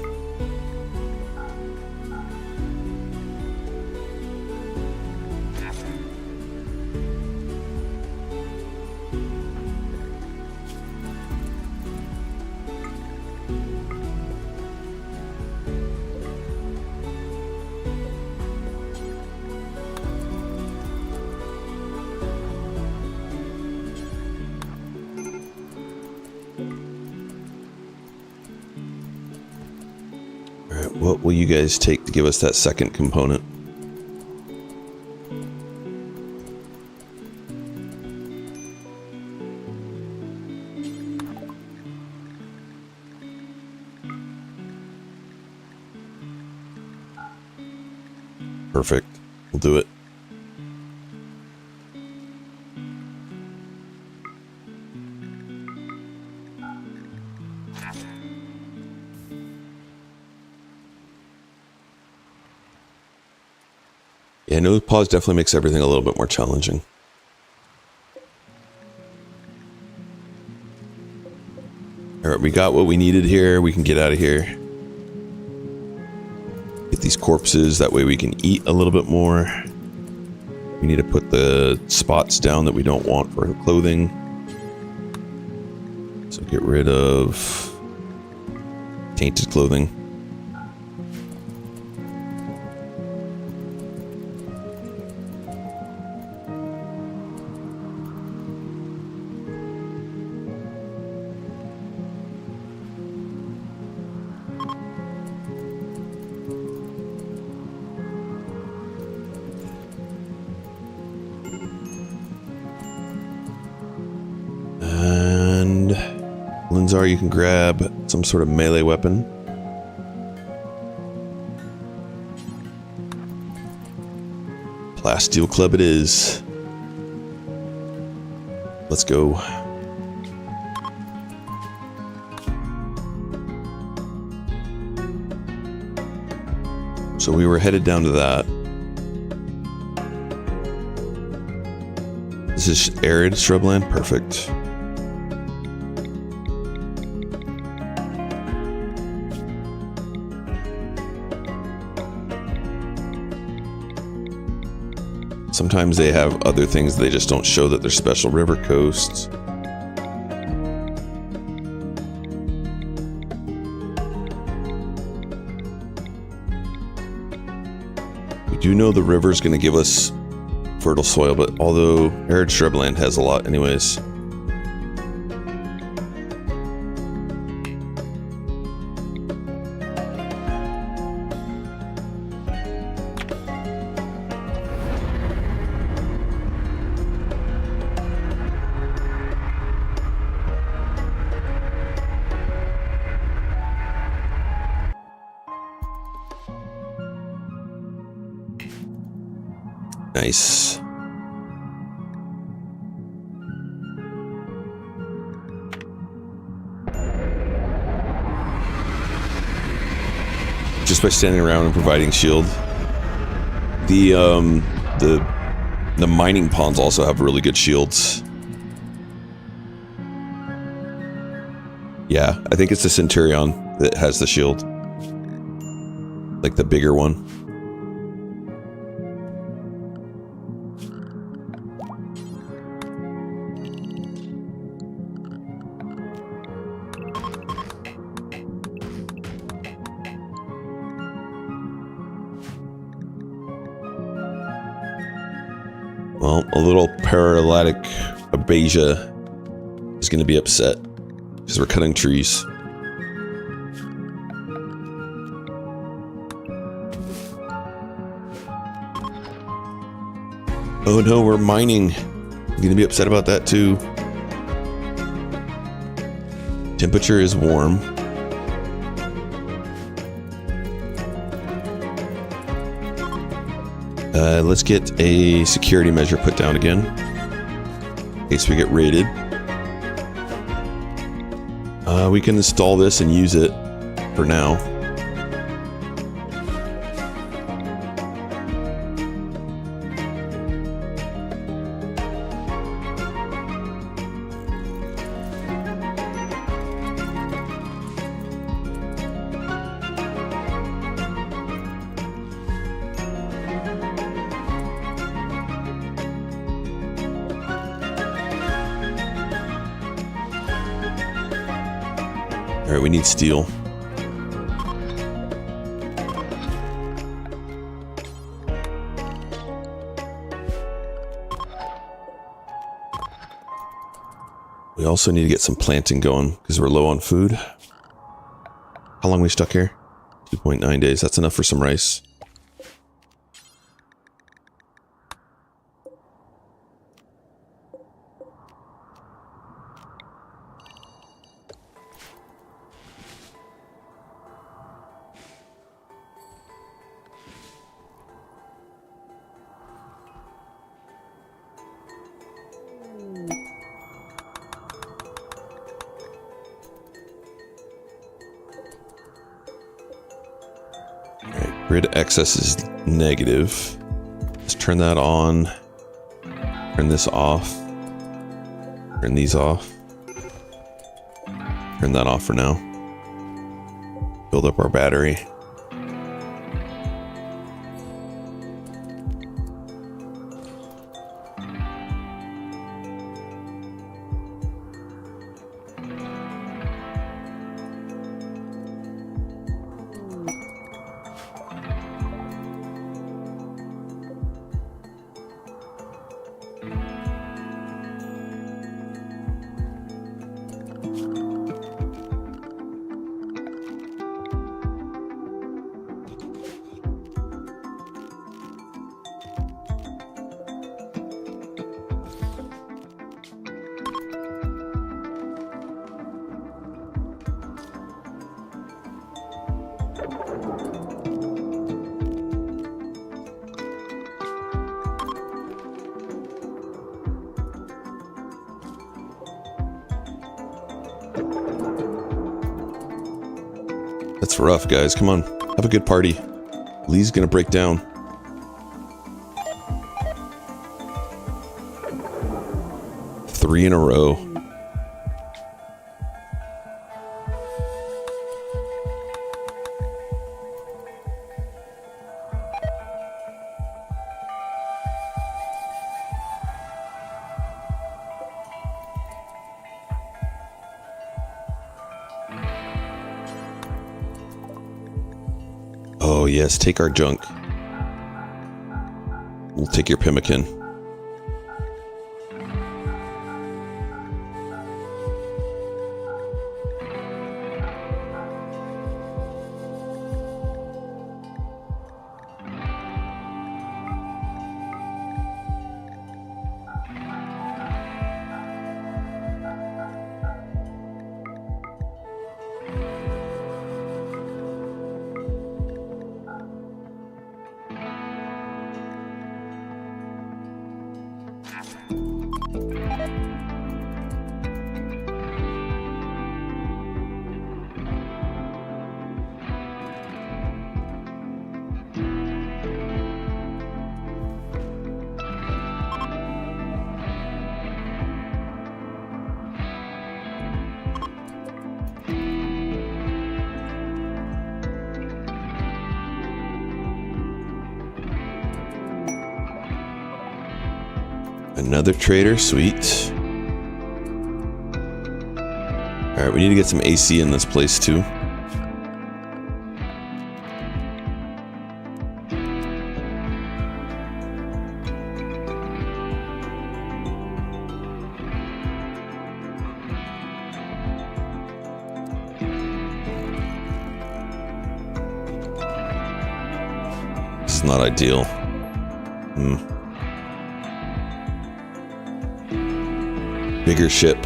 A: What will you guys take to give us that second component? Perfect. We'll do it. Yeah, no pause definitely makes everything a little bit more challenging. All right, we got what we needed here. We can get out of here. Get these corpses. That way we can eat a little bit more. We need to put the spots down that we don't want for clothing. So get rid of tainted clothing. And Linzar, you can grab some sort of melee weapon. Plasteel club it is. Let's go. So we were headed down to that. This is arid shrubland. Perfect. Sometimes they have other things, they just don't show that they're special river coasts. We do know the river's going to give us fertile soil, but although arid shrubland has a lot anyways. Nice. Just by standing around and providing shield. The mining ponds also have really good shields. Yeah, I think it's the Centurion that has the shield. Like the bigger one. Well, a little paralytic Abasia is going to be upset because we're cutting trees. Oh no, we're mining. I'm going to be upset about that too. Temperature is warm. Let's get a security measure put down again, in case we get raided. We can install this and use it for now. Alright, we need steel. We also need to get some planting going because we're low on food. How long are we stuck here? 2.9 days. That's enough for some rice. Grid excess is negative. Let's turn that on. Turn this off. Turn these off. Turn that off for now. Build up our battery. That's rough, guys. Come on. Have a good party. Lee's gonna break down. Three in a row. Oh yes, take our junk. We'll take your pemmican. Another trader, sweet. Alright, we need to get some AC in this place too. This is not ideal. Bigger ship.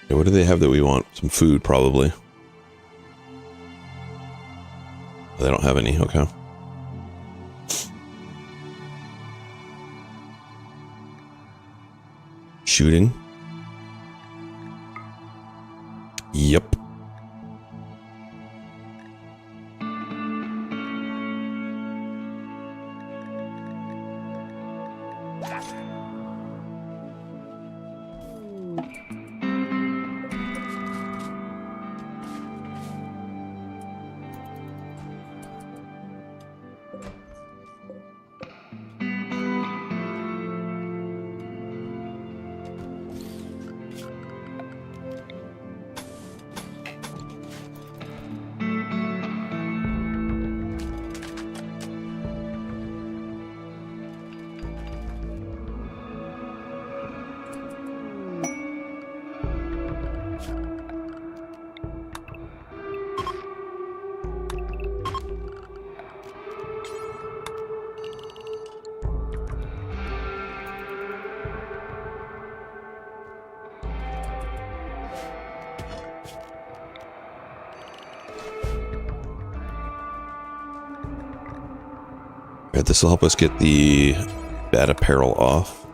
A: What do they have that we want? Some food, probably. They don't have any, okay. Shooting. Yep. Alright, this will help us get the bad apparel off.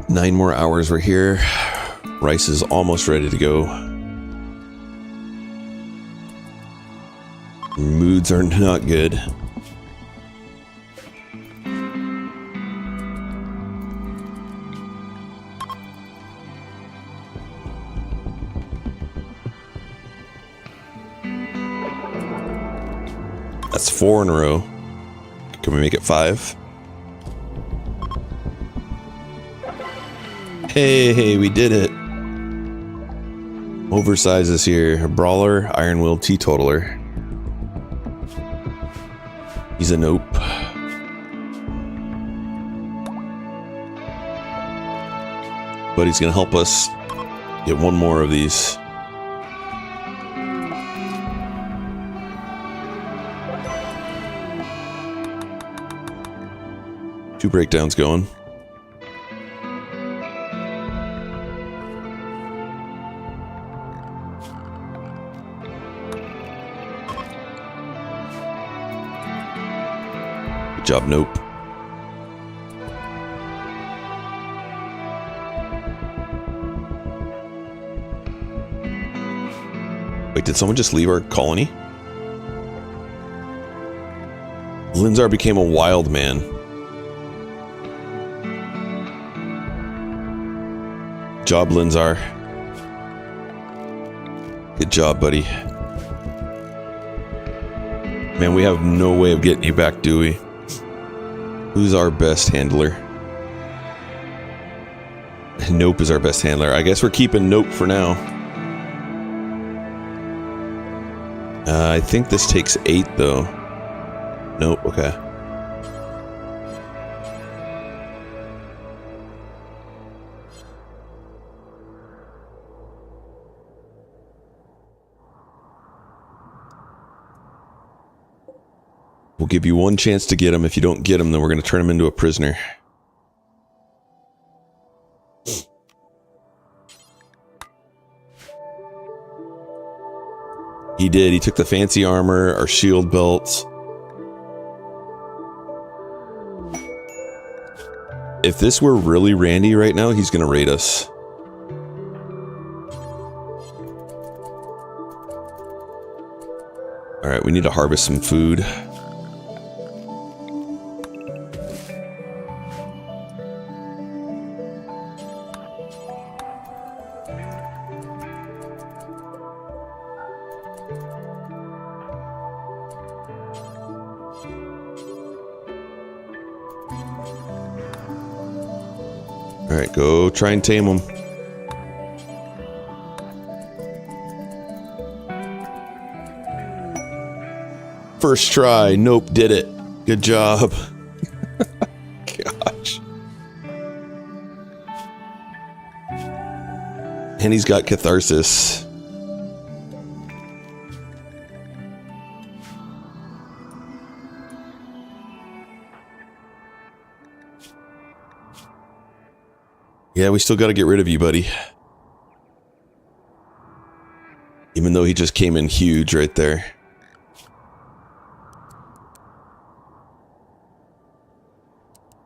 A: Nine more hours we're here. Rice is almost ready to go. Moods are not good. That's 4 in a row. Can we make it 5? Hey, we did it. Oversize is here. Brawler, Iron Will, Teetotaler. He's a nope. But he's gonna help us get one more of these. Two breakdowns going. Good job, nope. Wait, did someone just leave our colony? Linzar became a wild man. Good job, Linzar. Good job, buddy. Man, we have no way of getting you back, do we? Who's our best handler? Nope is our best handler. I guess we're keeping Nope for now. I think this takes 8, though. Nope, okay. We'll give you one chance to get him. If you don't get him, then we're going to turn him into a prisoner. He did. He took the fancy armor, our shield belts. If this were really Randy right now, he's going to raid us. Alright, we need to harvest some food. Alright, go try and tame them. First try, nope, did it. Good job. Gosh. And he's got catharsis. Yeah, we still got to get rid of you, buddy. Even though he just came in huge right there.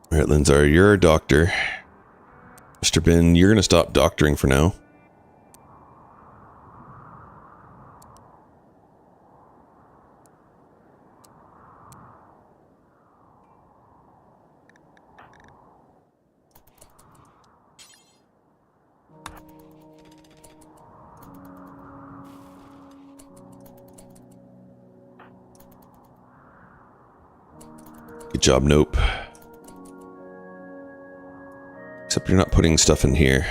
A: Alright, Linzar, you're a doctor. Mr. Ben, you're going to stop doctoring for now. Good job, nope. Except you're not putting stuff in here.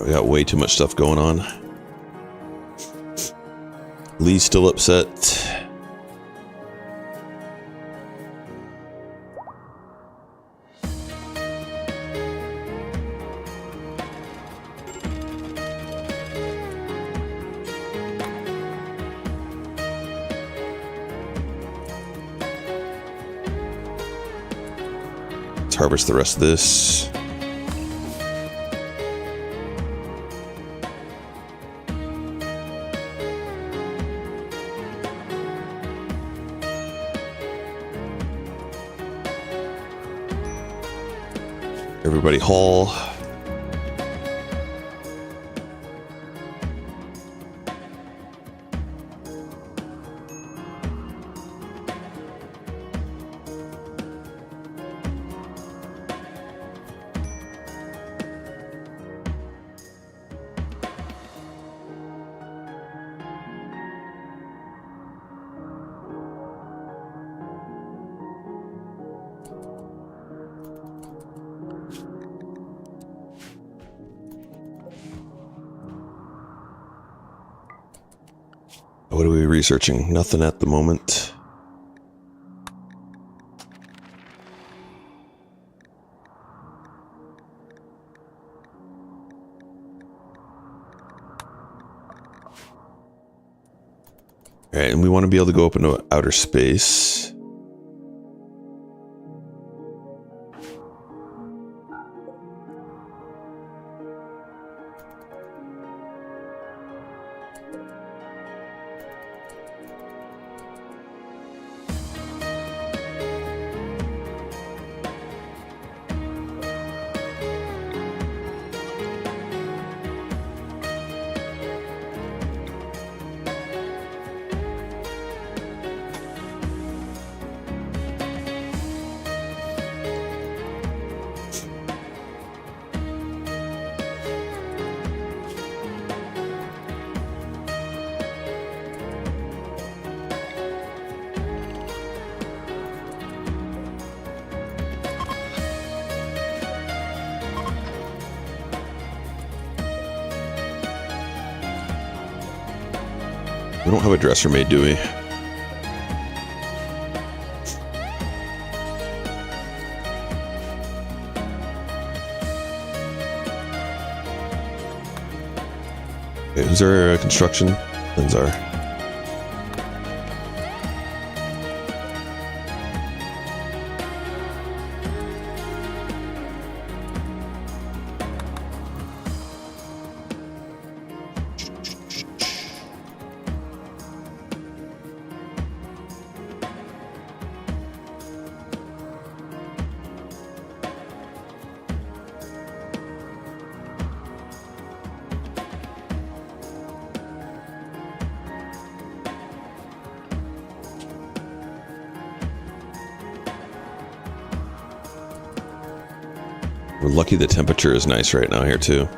A: We got way too much stuff going on. Lee's still upset. Let's harvest the rest of this. Everybody haul. What are we researching? Nothing at the moment. All right, and we want to be able to go up into outer space. We don't have a dresser made, do we? Okay, who's our construction? Linzar. We're lucky the temperature is nice right now here too.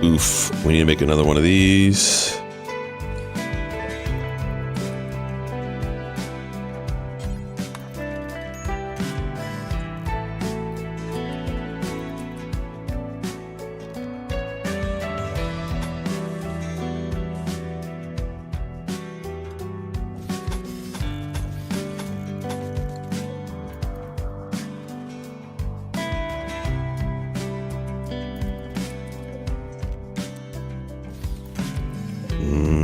A: Oof, we need to make another one of these.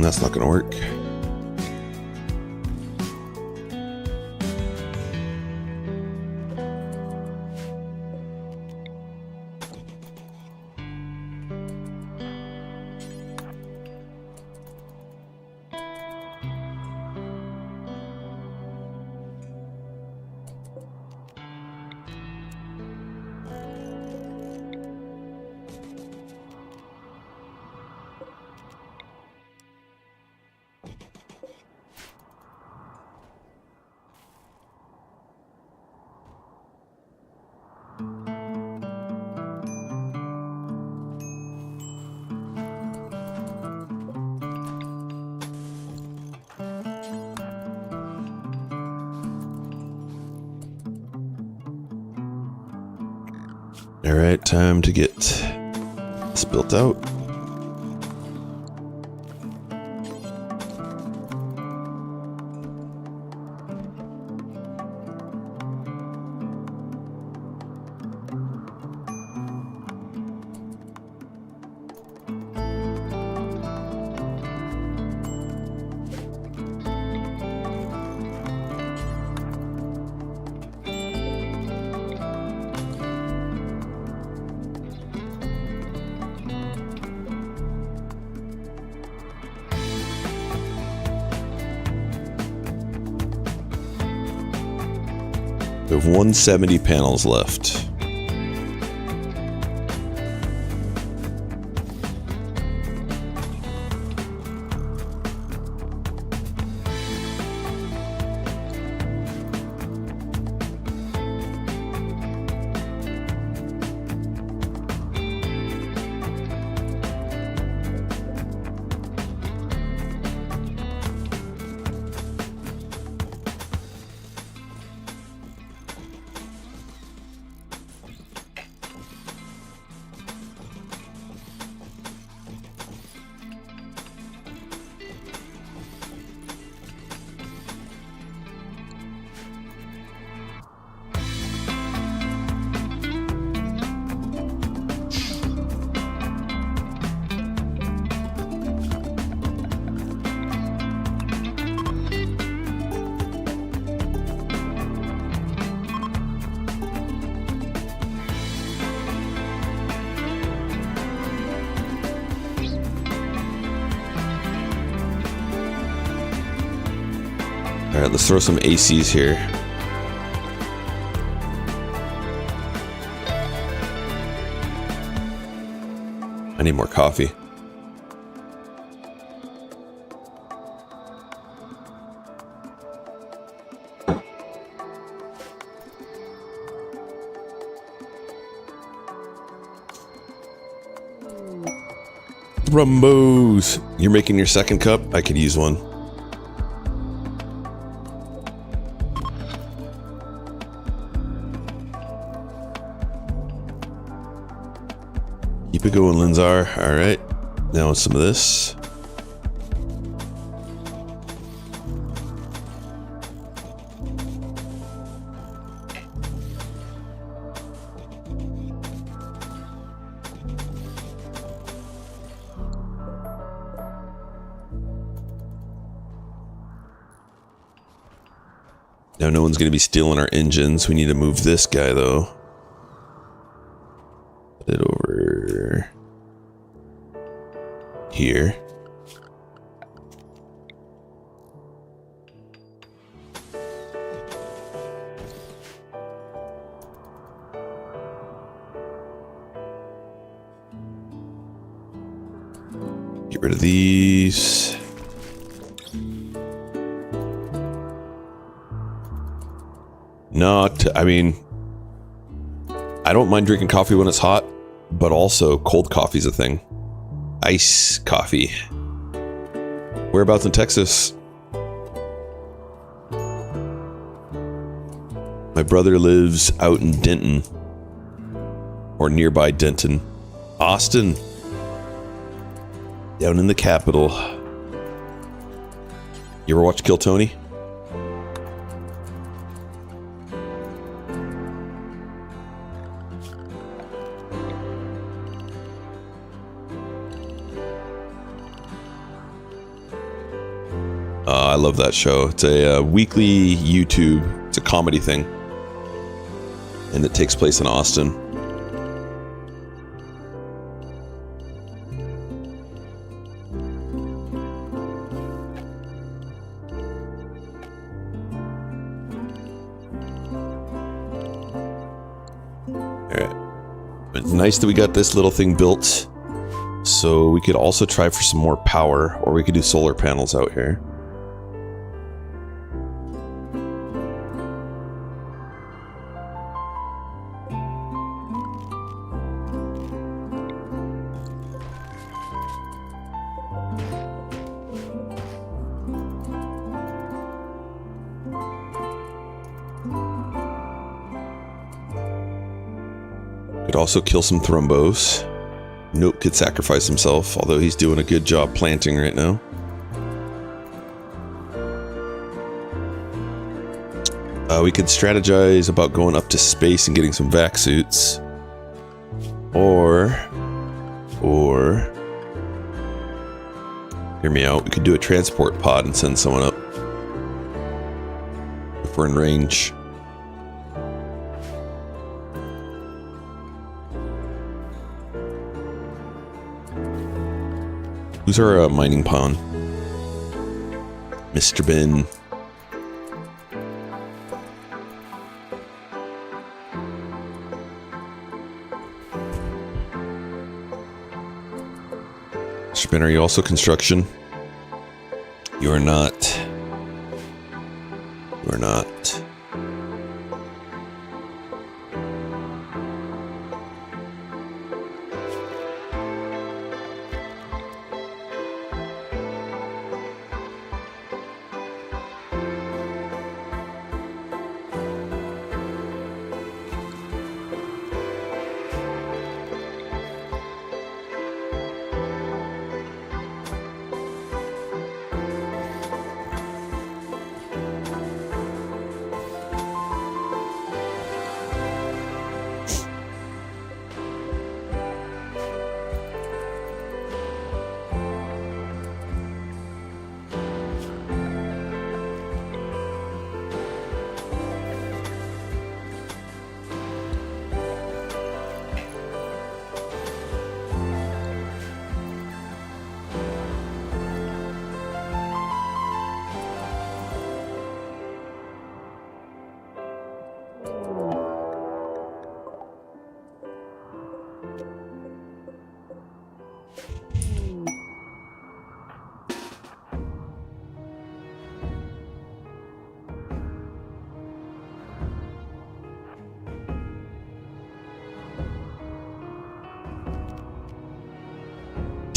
A: That's not gonna work. All right, time to get this built out. We have 170 panels left. All right, let's throw some ACs here. I need more coffee. Rumbos! You're making your second cup? I could use one. Keep it going, Linzar. All right. Now some of this. Now no one's going to be stealing our engines. We need to move this guy, though. Put it over here. Get rid of these. I mean, I don't mind drinking coffee when it's hot, but also cold coffee's a thing. Ice coffee. Whereabouts in Texas? My brother lives out in Denton, or nearby Denton. Austin. Down in the capital. You ever watch Kill Tony? I love that show. It's a weekly YouTube. It's a comedy thing. And it takes place in Austin. Alright. It's nice that we got this little thing built. So we could also try for some more power, or we could do solar panels out here. Could also kill some thrombos. Nope, could sacrifice himself, although he's doing a good job planting right now. We could strategize about going up to space and getting some vac suits. Or, hear me out, we could do a transport pod and send someone up. If we're in range. Who's our mining pawn? Mr. Ben. Mr. Ben, are you also construction? You are not. You are not.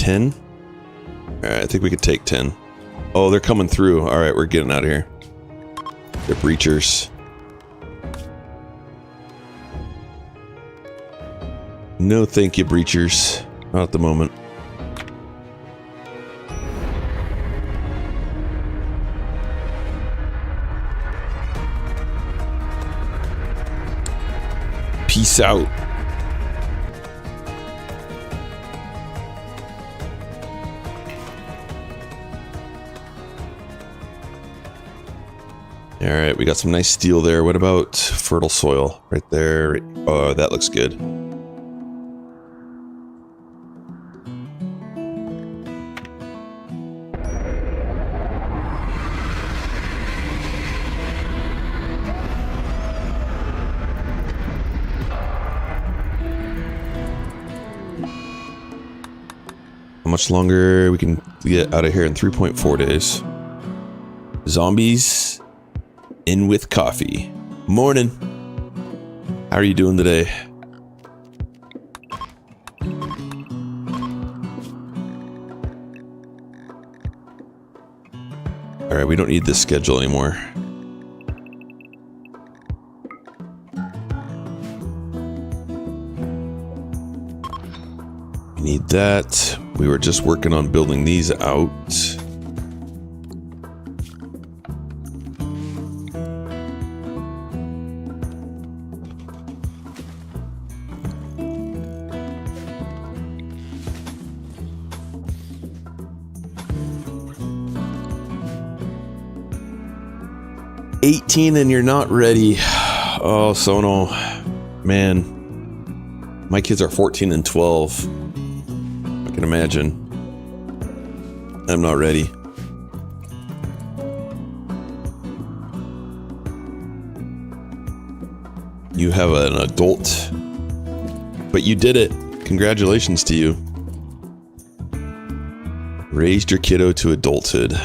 A: Alright, I think we could take 10. Oh, they're coming through. Alright, we're getting out of here. They're breachers. No thank you, breachers. Not at the moment. Peace out. Alright, we got some nice steel there. What about fertile soil? Right there. Oh, that looks good. How much longer we can get out of here in 3.4 days? Zombies in with coffee. Morning. How are you doing today? Alright, we don't need this schedule anymore. We need that. We were just working on building these out. And you're not ready. Oh, Sono. Man. My kids are 14 and 12. I can imagine. I'm not ready. You have an adult. But you did it. Congratulations to you. Raised your kiddo to adulthood.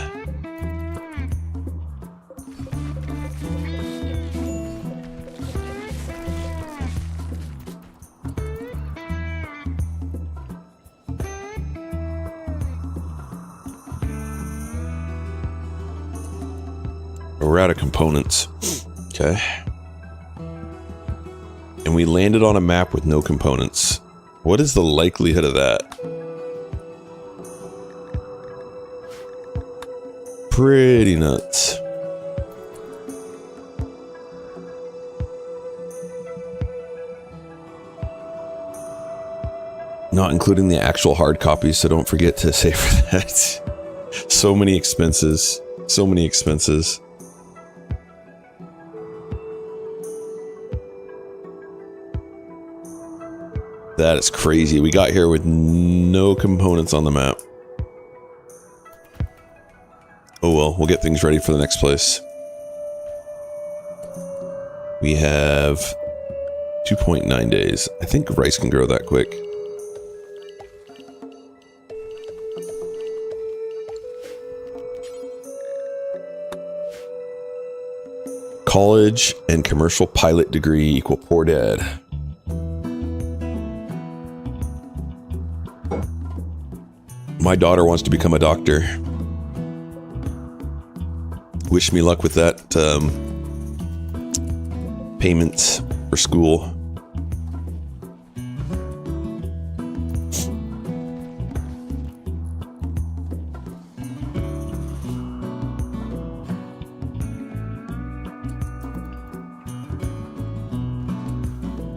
A: We're out of components. Okay. And And we landed on a map with no components. What is the likelihood of that? Pretty nuts. Not including the actual hard copies, so don't forget to save for that. So many expenses. So many expenses. That is crazy. We got here with no components on the map. Oh well, we'll get things ready for the next place. We have 2.9 days. I think rice can grow that quick. College and commercial pilot degree equal poor dad. My daughter wants to become a doctor. Wish me luck with that. Payments for school.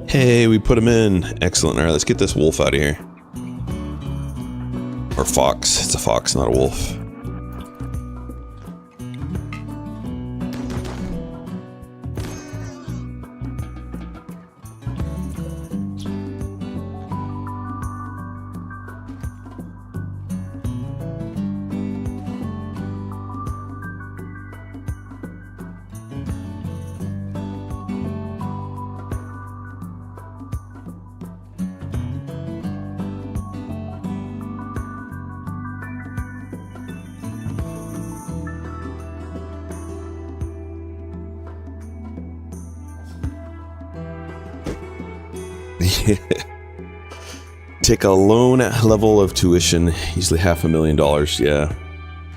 A: Hey, we put him in. Excellent. All right, let's get this wolf out of here. Or fox. It's a fox, not a wolf. Take a loan level of tuition, easily $500,000. Yeah,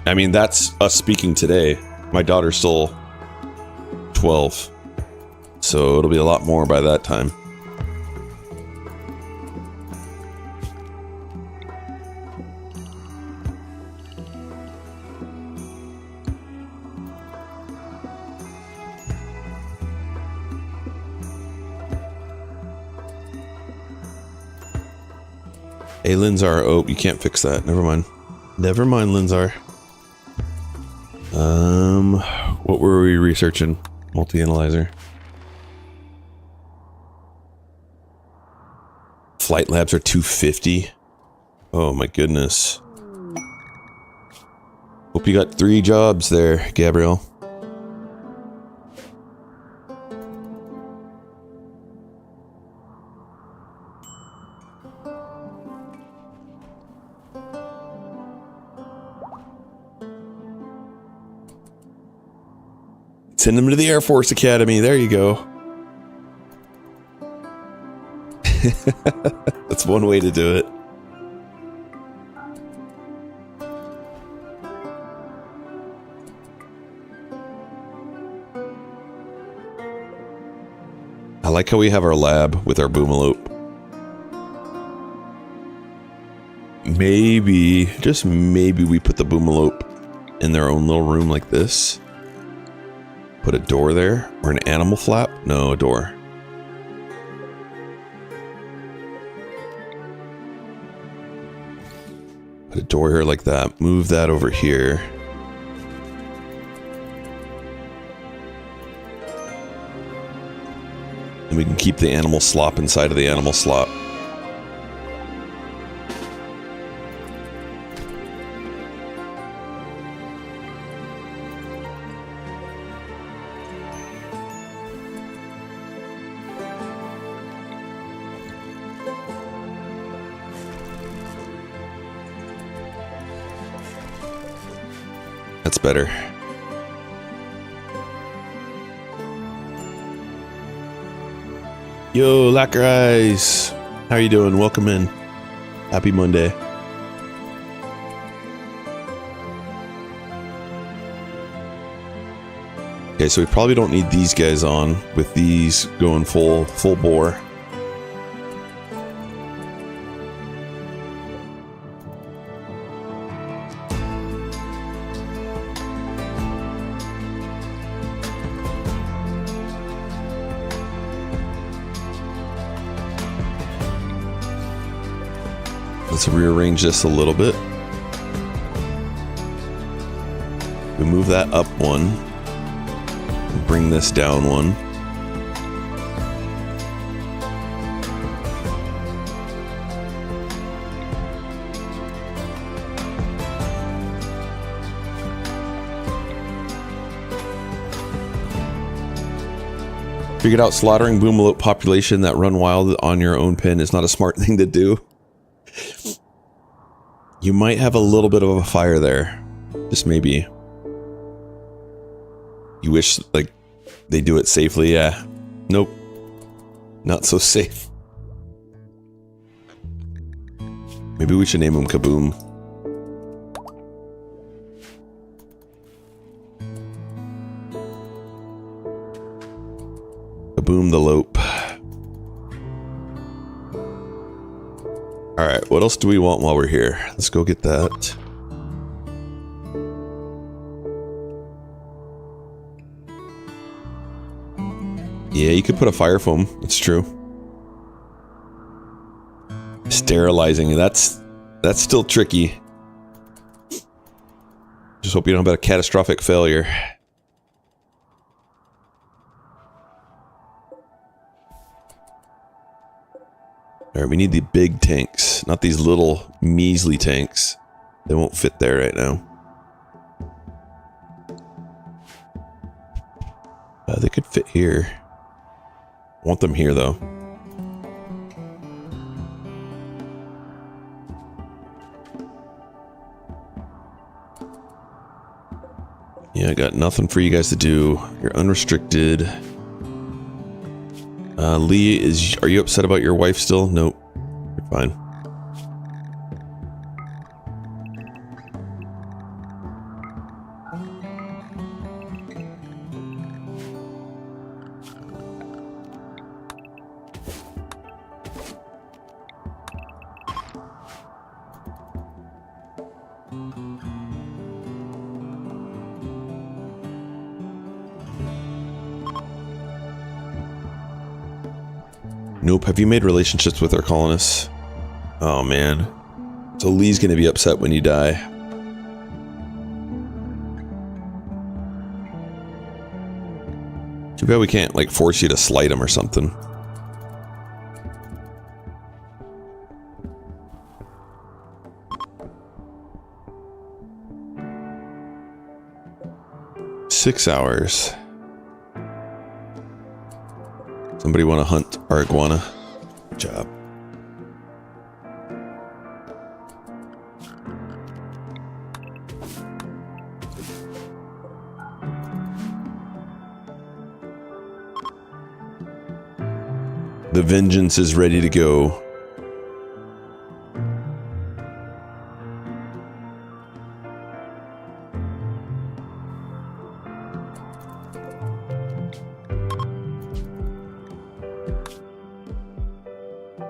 A: I mean that's us speaking today. My daughter's still 12, so it'll be a lot more by that time. Hey, Linzar. Oh, you can't fix that. Never mind. Never mind, Linzar. What were we researching? Multi-analyzer. Flight labs are 250. Oh my goodness. Hope you got 3 jobs there, Gabrielle. Send them to the Air Force Academy. There you go. That's one way to do it. I like how we have our lab with our boomalope. Maybe, just maybe we put the boomalope in their own little room like this. Put a door there, or an animal flap? No, a door. Put a door here like that. Move that over here. And we can keep the animal slop inside of the animal slop. That's better. Yo, Lacquer Eyes. How are you doing? Welcome in. Happy Monday. Okay, so we probably don't need these guys on with these going full bore. Let's rearrange this a little bit. We move that up one. Bring this down one. Figured out slaughtering boomalope population that run wild on your own pin is not a smart thing to do. You might have a little bit of a fire there. Just maybe. You wish, like, they do it safely? Yeah. Nope. Not so safe. Maybe we should name him Kaboom. Kaboom the Lope. Alright, what else do we want while we're here? Let's go get that. Yeah, you could put a fire foam. It's true. Sterilizing, that's still tricky. Just hope you don't have a catastrophic failure. Alright, we need the big tanks, not these little measly tanks. They won't fit there right now. They could fit here. Want them here though. Yeah, I got nothing for you guys to do. You're unrestricted. Lee, are you upset about your wife still? Nope. You're fine. Nope. Have you made relationships with our colonists? Oh, man. So Lee's gonna be upset when you die. Too bad we can't, like, force you to slight him or something. Six hours. Somebody want to hunt our iguana? Good job. The vengeance is ready to go.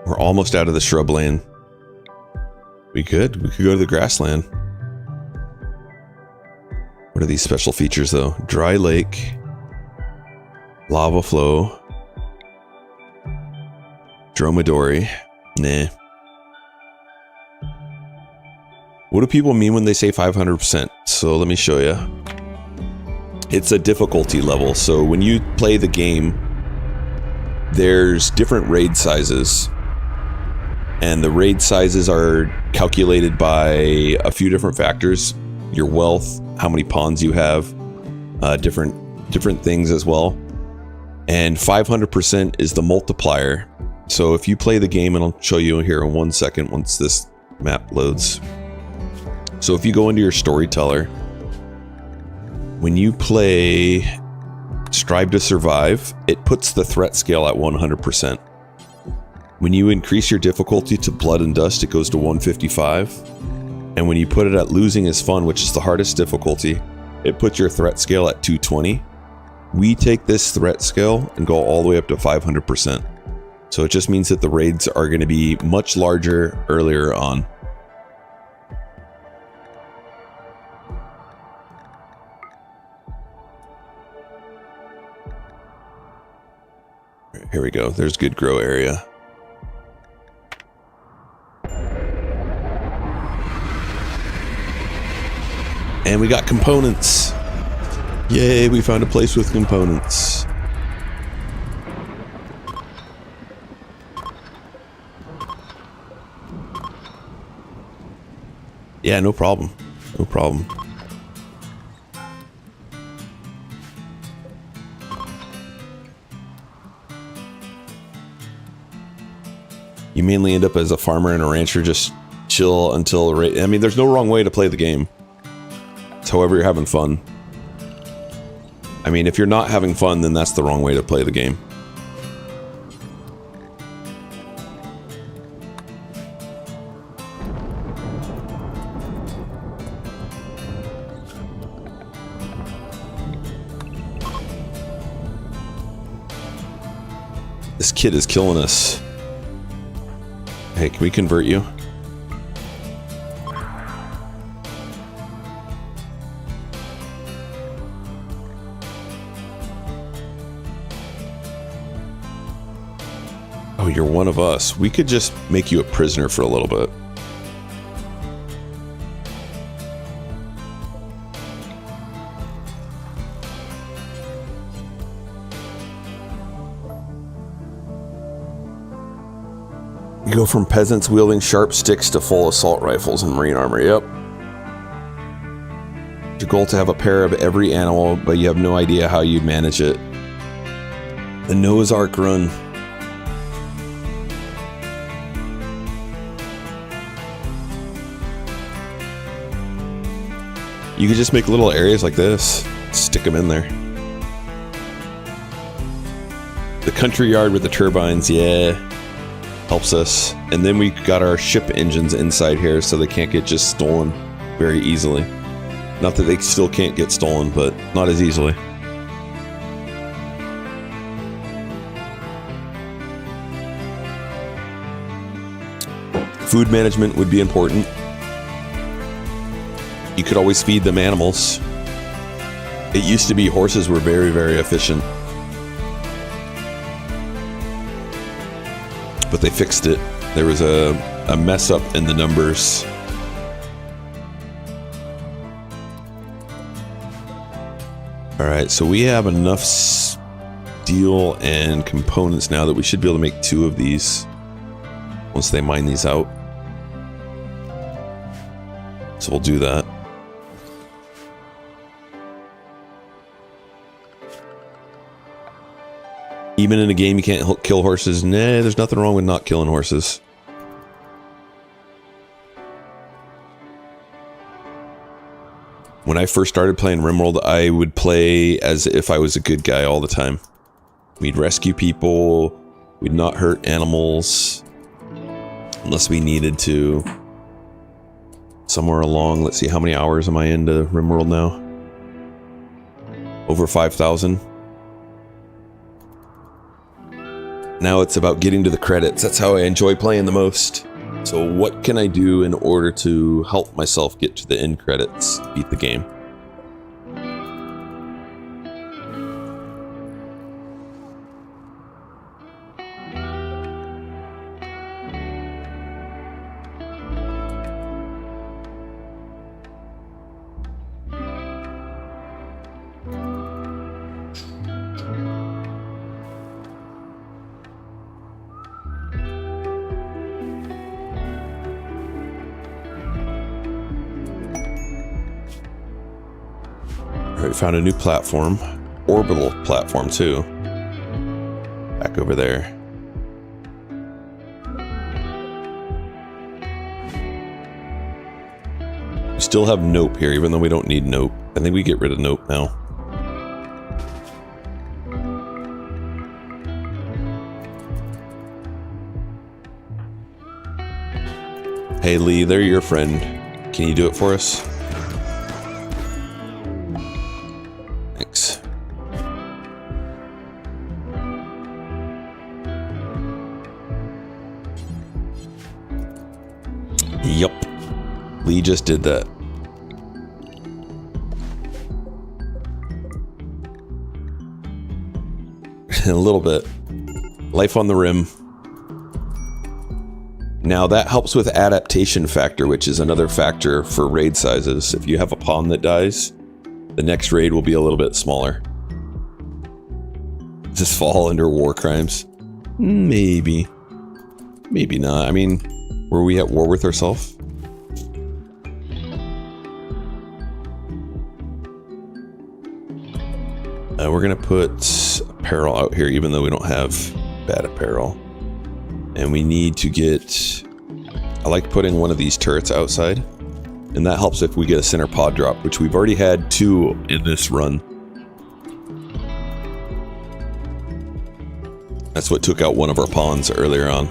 A: We're almost out of the shrubland. We could go to the grassland. What are these special features though? Dry lake, lava flow, dromedary. Nah. What do people mean when they say 500%? So let me show you. It's a difficulty level. So when you play the game, there's different raid sizes. And the raid sizes are calculated by a few different factors. Your wealth, how many pawns you have, different things as well. And 500% is the multiplier. So if you play the game, and I'll show you here in 1 second once this map loads. So if you go into your storyteller, when you play Strive to Survive, it puts the threat scale at 100%. When you increase your difficulty to Blood and Dust, it goes to 155. And when you put it at Losing is Fun, which is the hardest difficulty, it puts your threat scale at 220. We take this threat scale and go all the way up to 500%. So it just means that the raids are going to be much larger earlier on. Here we go. There's good grow area. And we got components. Yay, we found a place with components. Yeah, no problem. No problem. You mainly end up as a farmer and a rancher, just chill until... I mean, there's no wrong way to play the game. It's however you're having fun. I mean, if you're not having fun, then that's the wrong way to play the game. This kid is killing us. Hey, can we convert you? Oh, you're one of us. We could just make you a prisoner for a little bit. You go from peasants wielding sharp sticks to full assault rifles and marine armor. Yep. Your goal to have a pair of every animal, but you have no idea how you'd manage it. The Noah's Ark run. You could just make little areas like this. Stick them in there. The country yard with the turbines, yeah. Helps us. And then we got our ship engines inside here so they can't get just stolen very easily. Not that they still can't get stolen, but not as easily. Food management would be important. You could always feed them animals. It used to be horses were very, very efficient. But they fixed it. There was a mess up in the numbers. Alright, so we have enough steel and components now that we should be able to make 2 of these once they mine these out. So we'll do that. Even in a game you can't kill horses. Nah, there's nothing wrong with not killing horses. When I first started playing RimWorld, I would play as if I was a good guy all the time. We'd rescue people, we'd not hurt animals, unless we needed to. Somewhere along, let's see, how many hours am I into RimWorld now? Over 5,000. Now it's about getting to the credits. That's how I enjoy playing the most. So what can I do in order to help myself get to the end credits, beat the game? Alright, found a new platform. Orbital platform, too. Back over there. We still have nope here, even though we don't need nope. I think we get rid of nope now. Hey Lee, they're your friend. Can you do it for us? Thanks. Yup. Lee just did that. A little bit. Life on the Rim. Now that helps with adaptation factor, which is another factor for raid sizes. If you have a pawn that dies, the next raid will be a little bit smaller. Does this fall under war crimes? Maybe. Maybe not. I mean, were we at war with ourselves? We're gonna put apparel out here, even though we don't have bad apparel. And we need to get... I like putting one of these turrets outside. And that helps if we get a center pod drop, which we've already had 2 in this run. That's what took out one of our pawns earlier on.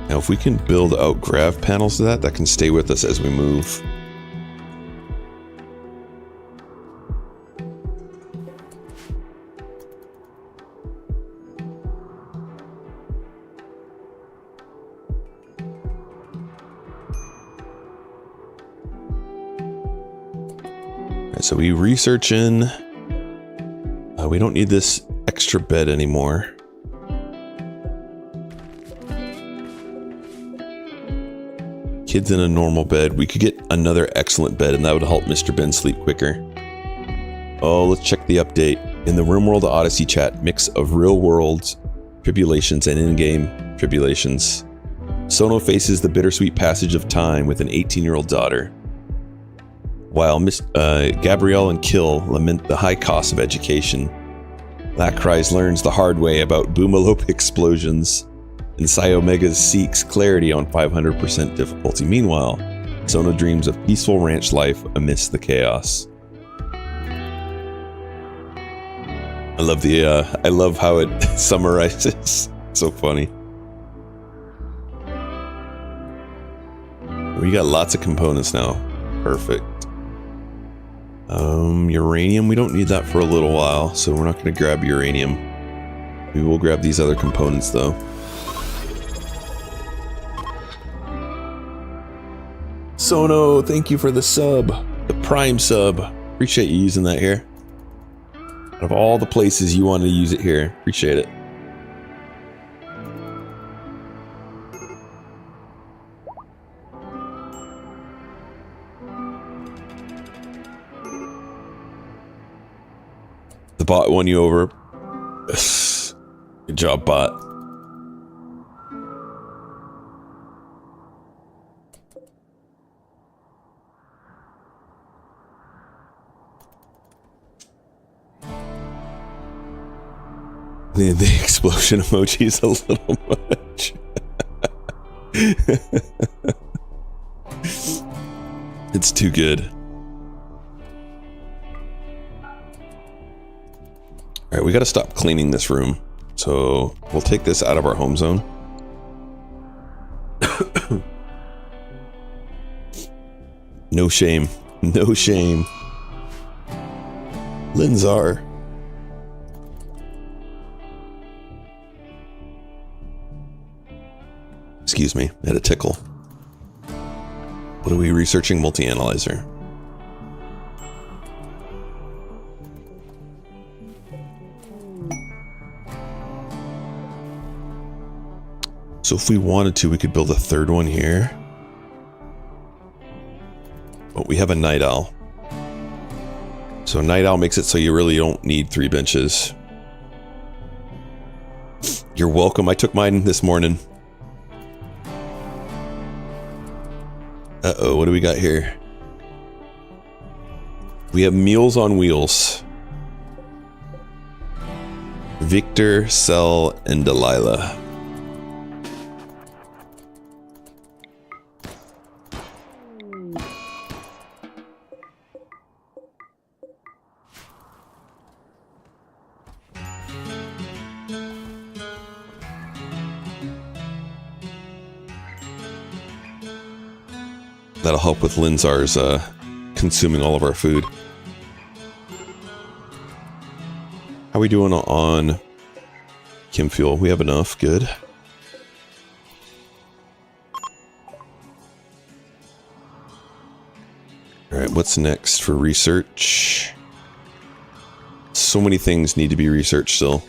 A: Now if we can build out grav panels to that can stay with us as we move. So we researching. We don't need this extra bed anymore. Kids in a normal bed. We could get another excellent bed, and that would help Mr. Ben sleep quicker. Oh, let's check the update. In the RimWorld Odyssey chat, mix of real world tribulations and in-game tribulations. Sono faces the bittersweet passage of time with an 18-year-old daughter, while Gabrielle and Kill lament the high cost of education. Lacrise learns the hard way about Boomalope explosions, and Psyomegas seeks clarity on 500% difficulty. Meanwhile, Sono dreams of peaceful ranch life amidst the chaos. I love how it summarizes. So funny. We got lots of components now. Perfect. Uranium, we don't need that for a little while, so we're not going to grab uranium. We will grab these other components though. Sono, thank you for the sub. The Prime sub. Appreciate you using that here. Out of all the places you wanted to use it here, appreciate it. The bot won you over. Good job, bot. The explosion emoji is a little much. It's too good. Alright, we gotta stop cleaning this room. So we'll take this out of our home zone. No shame. No shame. Linzar. Excuse me, I had a tickle. What are we researching? Multi-analyzer. So if we wanted to, we could build a third one here. But we have a night owl. So night owl makes it so you really don't need 3 benches. You're welcome. I took mine this morning. Uh-oh, what do we got here? We have Meals on Wheels. Victor, Cell, and Delilah. That'll help with Linzar's consuming all of our food. How are we doing on chem fuel? We have enough. Good. Alright, what's next for research? So many things need to be researched still.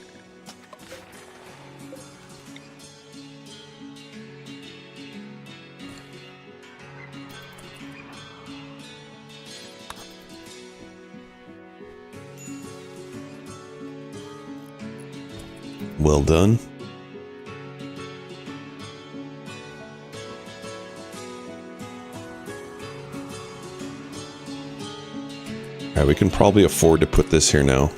A: Well done. Alright, we can probably afford to put this here now.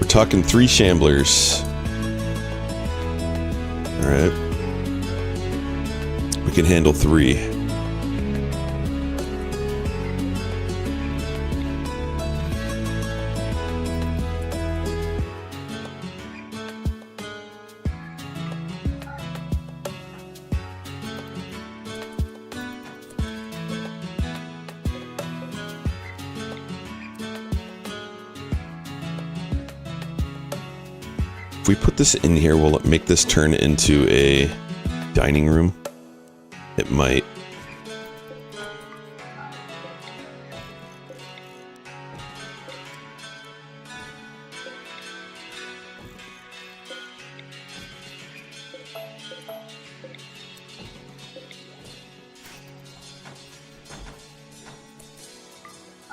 A: We're talking 3 shamblers. Alright. We can handle 3. If we put this in here, will it make this turn into a dining room? It might.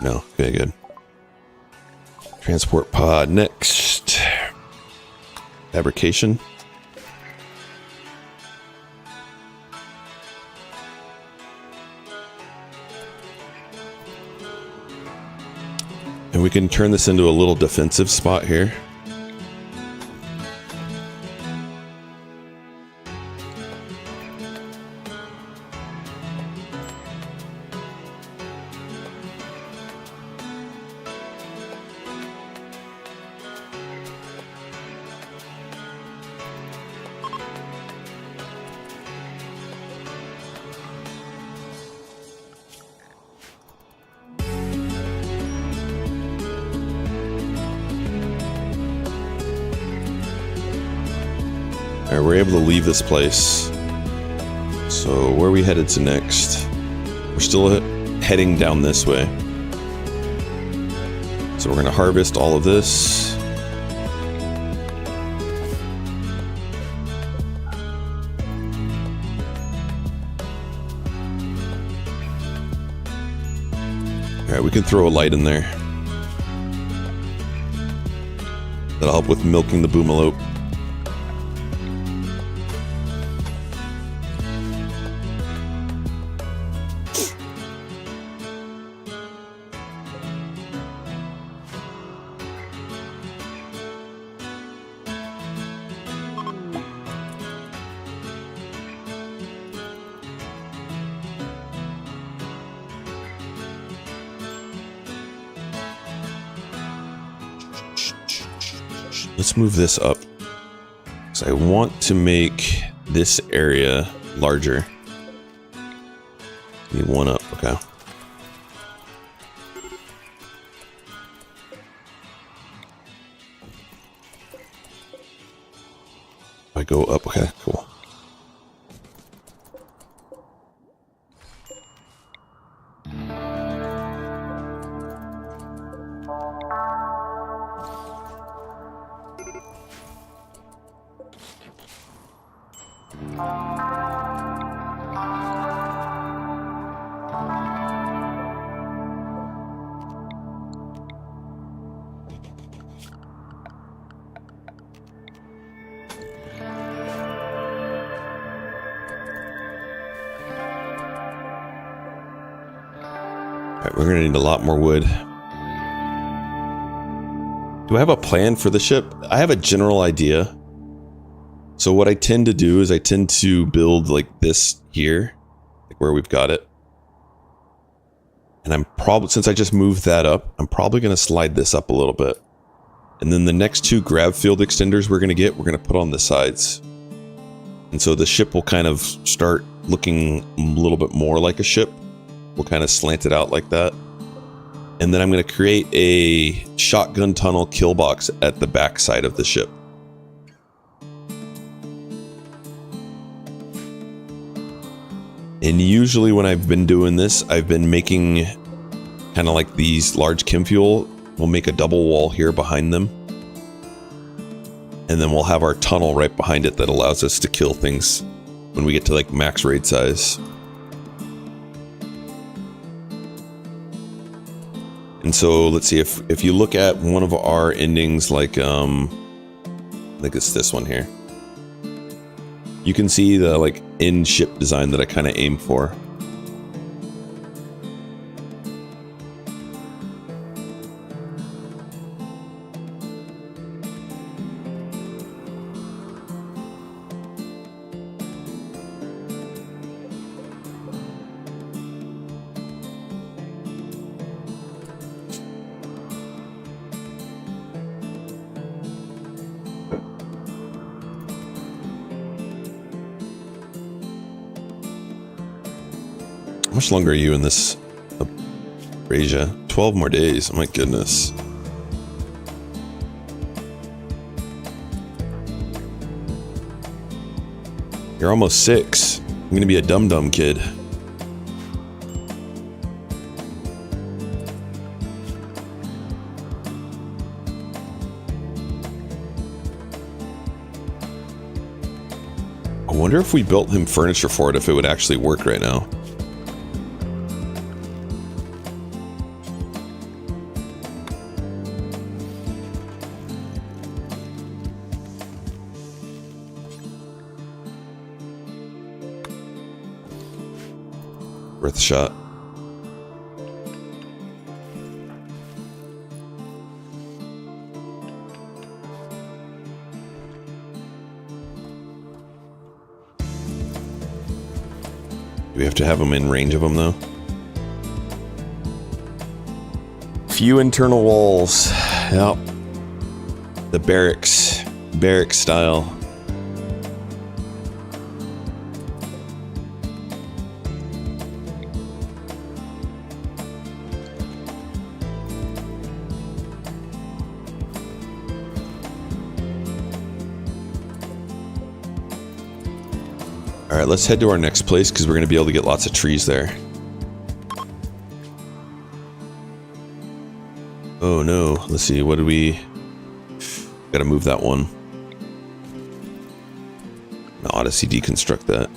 A: No, okay, good. Transport pod next. Fabrication. And we can turn this into a little defensive spot here. Alright, we're able to leave this place. So where are we headed to next? We're still heading down this way. So we're going to harvest all of this. Alright, we can throw a light in there. That'll help with milking the boomalope. Let's move this up. So I want to make this area larger. Need one up, okay. I go up, okay, cool. Alright, we're gonna need a lot more wood. Do I have a plan for the ship? I have a general idea. So what I tend to do is I tend to build like this here, like where we've got it. And I'm probably, since I just moved that up, I'm probably gonna slide this up a little bit. And then the next 2 grav field extenders we're gonna put on the sides. And so the ship will kind of start looking a little bit more like a ship. We'll kind of slant it out like that. And then I'm going to create a shotgun tunnel kill box at the back side of the ship. And usually when I've been doing this, I've been making kind of like these large chem fuel. We'll make a double wall here behind them. And then we'll have our tunnel right behind it that allows us to kill things when we get to like max raid size. And so let's see, if you look at one of our endings, like I think it's this one here, you can see the like end ship design that I kind of aim for. How much longer are you in this Abrasia? 12 more days. Oh my goodness. You're almost 6. I'm gonna be a dum-dum kid. I wonder if we built him furniture for it, if it would actually work right now. Worth a shot. Do we have to have them in range of them though? Few internal walls. Yep. The barracks style. Alright, let's head to our next place because we're going to be able to get lots of trees there. Oh no, let's see, what did we... Gotta move that one. The Odyssey deconstruct that.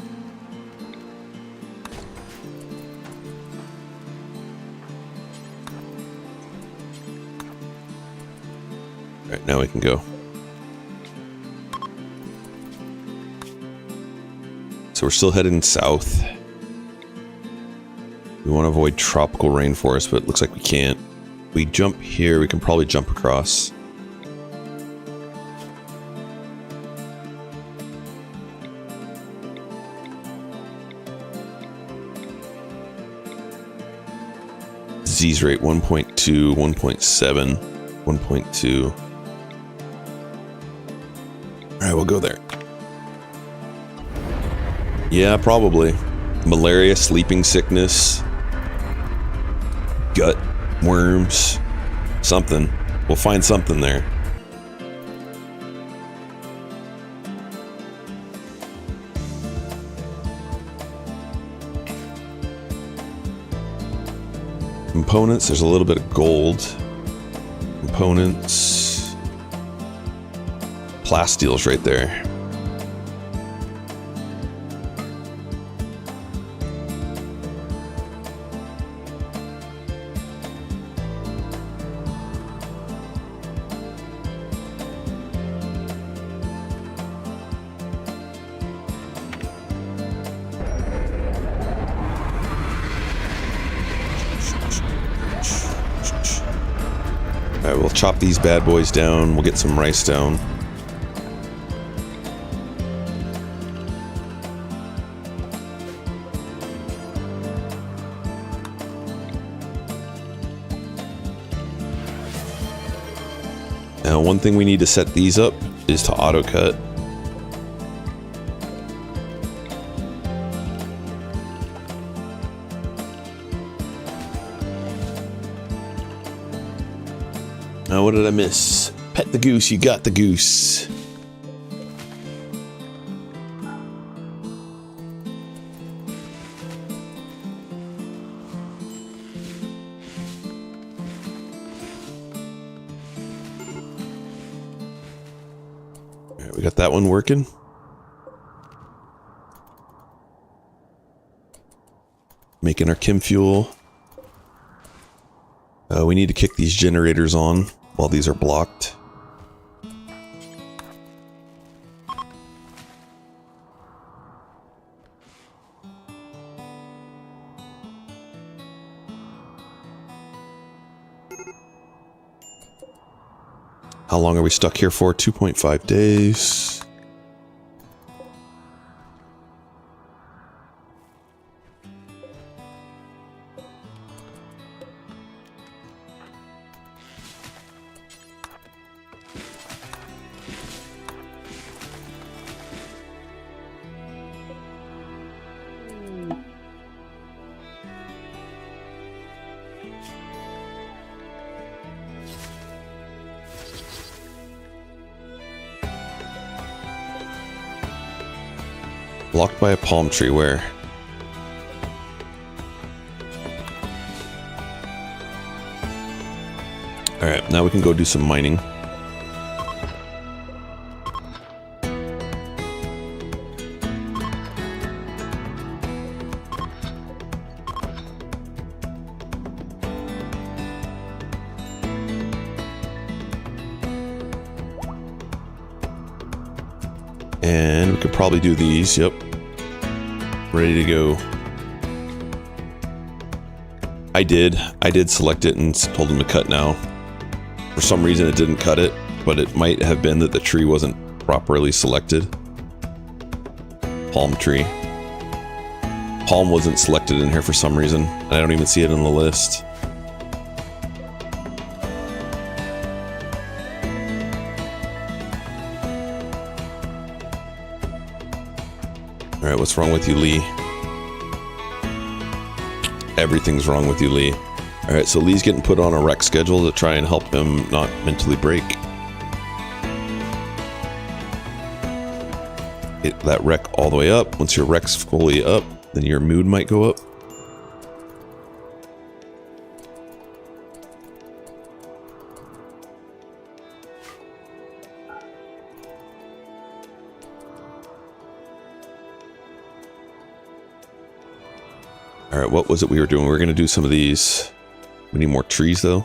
A: Alright, now we can go. So we're still heading south. We want to avoid tropical rainforest, but it looks like we can't. If we jump here, we can probably jump across. Disease rate 1.2, 1.7, 1.2. Alright, we'll go there. Yeah, probably. Malaria, sleeping sickness, gut worms, something. We'll find something there. Components, there's a little bit of gold. Components. Plastile's right there. Alright, we'll chop these bad boys down. We'll get some rice down. Now, one thing we need to set these up is to auto cut. Now, what did I miss? Pet the goose, you got the goose. All right, we got that one working. making our chem fuel. We need to kick these generators on while these are blocked. How long are we stuck here for? 2.5 days. Blocked by a palm tree, where? Alright, now we can go do some mining. And we could probably do these, yep. Ready to go. I did select it and told him to cut now. For some reason it didn't cut it, but it might have been that the tree wasn't properly selected. Palm tree. Palm wasn't selected in here for some reason, and I don't even see it in the list. Alright, what's wrong with you, Lee? Everything's wrong with you, Lee. Alright, so Lee's getting put on a rec schedule to try and help him not mentally break. Get that rec all the way up. Once your rec's fully up, then your mood might go up. Alright, what was it we were doing? We were going to do some of these. We need more trees, though.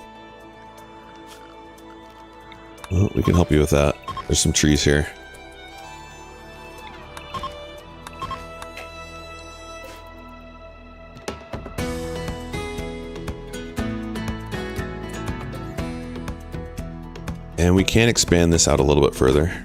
A: Well, we can help you with that. There's some trees here. And we can expand this out a little bit further.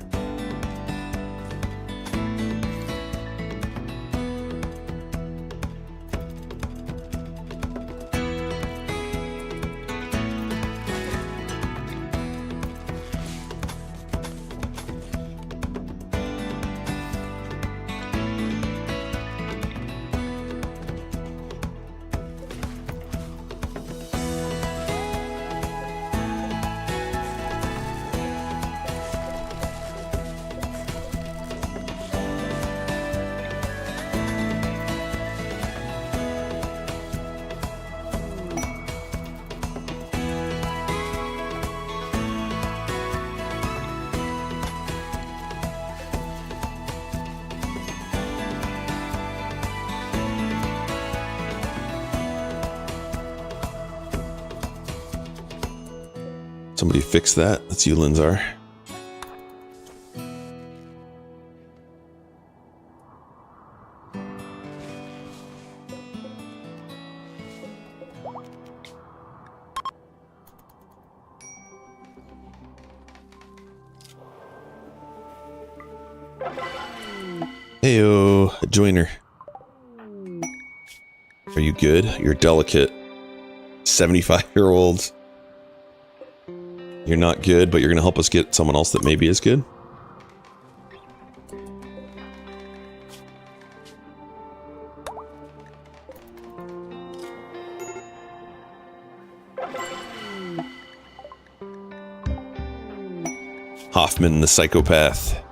A: Somebody fix that. That's you, Linzar. Heyo, a joiner. Are you good? You're delicate. 75-year-olds. You're not good, but you're going to help us get someone else that maybe is good. Hoffman, the psychopath.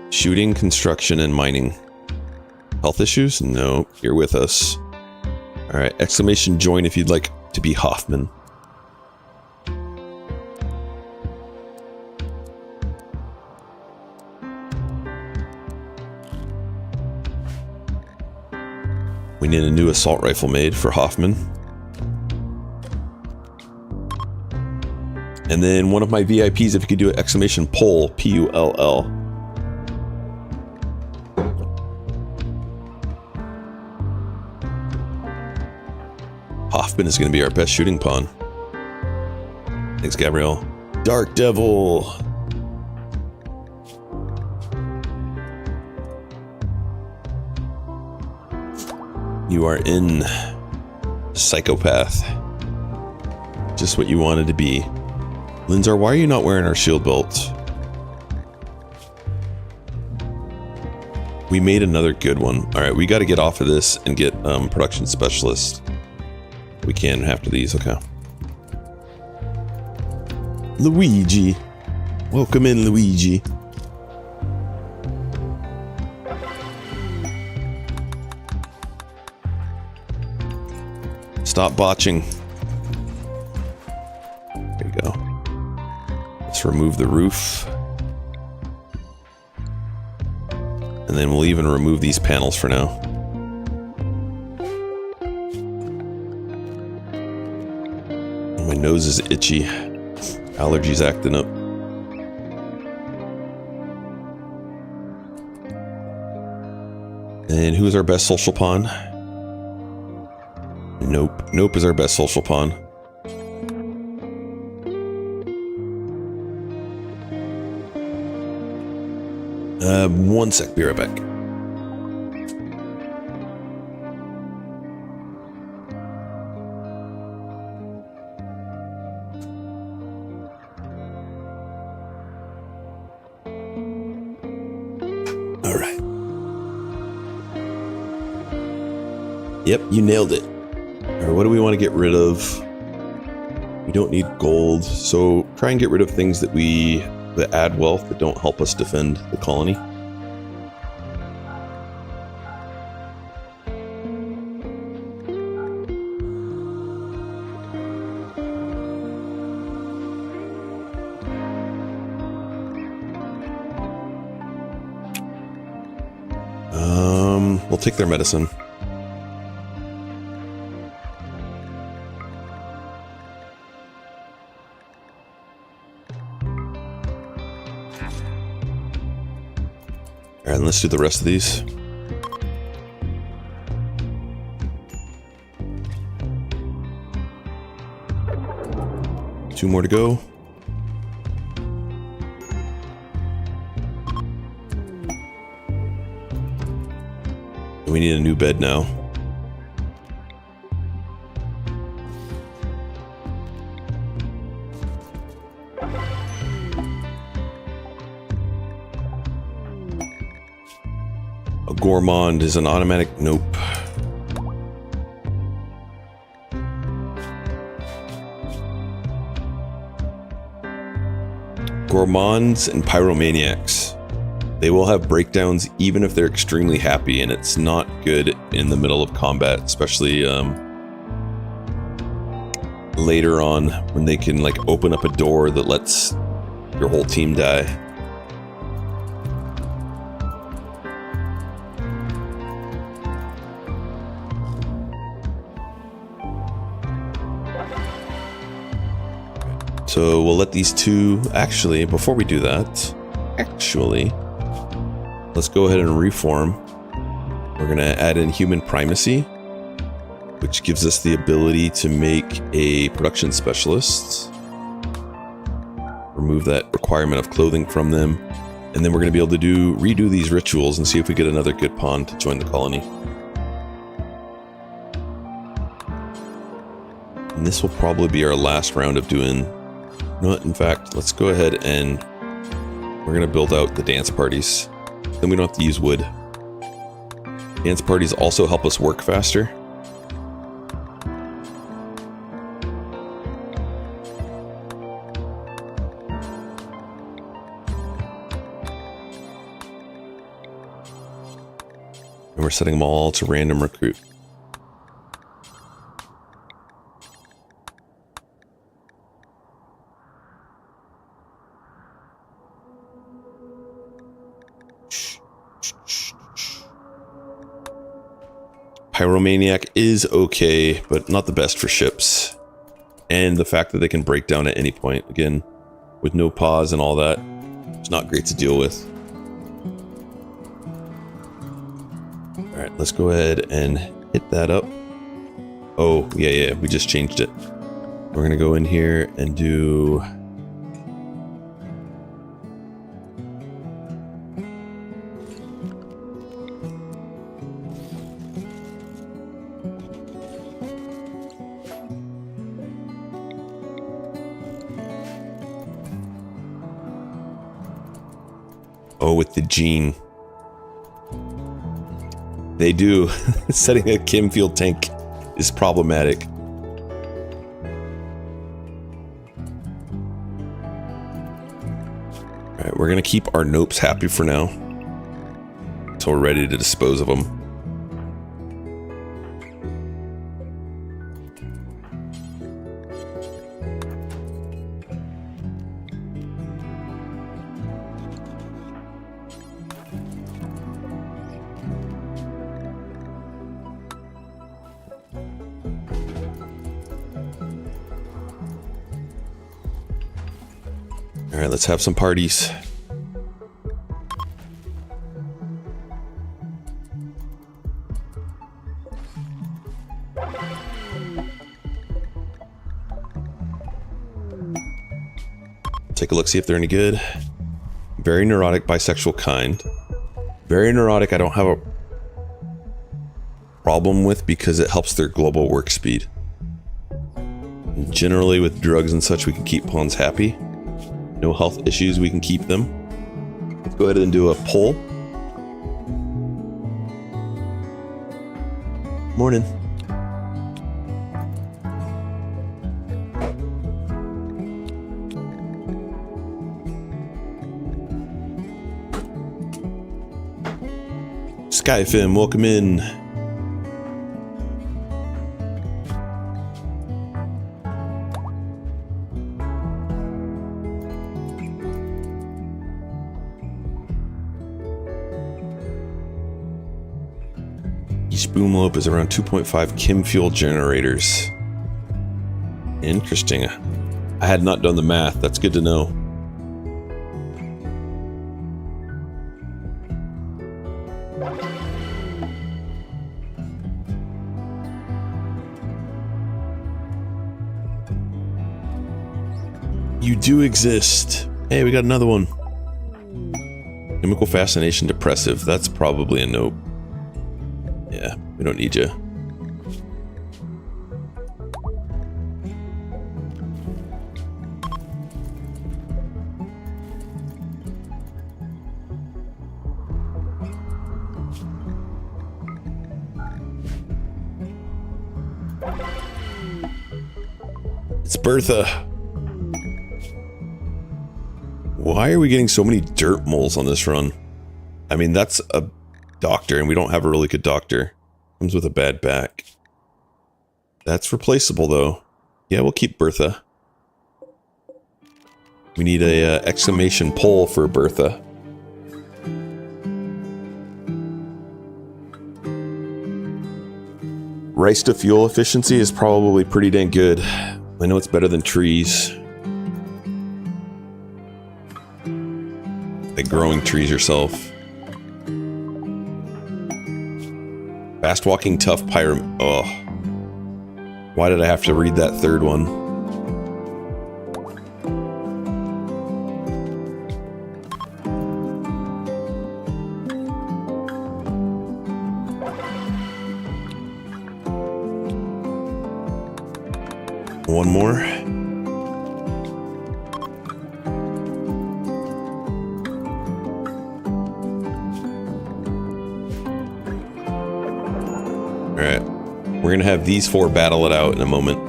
A: Shooting, construction, and mining. Health issues? No, you're with us. Alright, exclamation join if you'd like to be Hoffman. We need a new assault rifle made for Hoffman. And then one of my VIPs, if you could do an exclamation pull, P-U-L-l. Hoffman is going to be our best shooting pawn. Thanks, Gabrielle. Dark Devil. You are in. Psychopath. Just what you wanted to be. Linzar, why are you not wearing our shield belt? We made another good one. Alright, we got to get off of this and get production specialist. We can after these, okay. Luigi. Welcome in, Luigi. Stop botching. There you go. Let's remove the roof. And then we'll even remove these panels for now. My nose is itchy. Allergies acting up. And who's our best social pawn? Nope. Nope is our best social pawn. One sec, be right back. All right. Yep, you nailed it. All right, what do we want to get rid of? We don't need gold, so try and get rid of things that add wealth that don't help us defend the colony. We'll take their medicine. Alright, let's do the rest of these. Two more to go. We need a new bed now. A gourmand is an automatic nope. Gourmands and pyromaniacs. They will have breakdowns even if they're extremely happy, and it's not good in the middle of combat, especially later on when they can like open up a door that lets your whole team die. So we'll let these two, actually, before we do that, let's go ahead and reform. We're going to add in human primacy, which gives us the ability to make a production specialist. Remove that requirement of clothing from them. And then we're going to be able to redo these rituals and see if we get another good pawn to join the colony. And this will probably be our last round of doing... No, in fact, let's go ahead and we're going to build out the dance parties. Then we don't have to use wood. Dance parties also help us work faster. And we're setting them all to random recruit. Pyromaniac is okay, but not the best for ships. And the fact that they can break down at any point, again, with no pause and all that, it's not great to deal with. Alright, let's go ahead and hit that up. Oh, yeah, we just changed it. We're gonna go in here and do... Oh, with the gene. They do. Setting a chem field tank is problematic. Alright, we're gonna keep our nopes happy for now. Until we're ready to dispose of them. Alright, let's have some parties. Take a look, see if they're any good. Very neurotic, bisexual kind. Very neurotic, I don't have a problem with because it helps their global work speed. And generally, with drugs and such, we can keep pawns happy. No health issues, we can keep them. Let's go ahead and do a poll. Morning. Skyfim, welcome in. Each boom loop is around 2.5 chem fuel generators. Interesting. I had not done the math. That's good to know. You do exist. Hey, we got another one. Chemical fascination depressive. That's probably a nope. Yeah, we don't need you. It's Bertha. Why are we getting so many dirt moles on this run? I mean, that's a doctor, and we don't have a really good doctor. Comes with a bad back. That's replaceable, though. Yeah, we'll keep Bertha. We need a exclamation poll for Bertha. Rice to fuel efficiency is probably pretty dang good. I know it's better than trees. Like growing trees yourself. Fast walking, tough pyro. Oh. Why did I have to read that third one? One more. Alright, we're gonna have these four battle it out in a moment.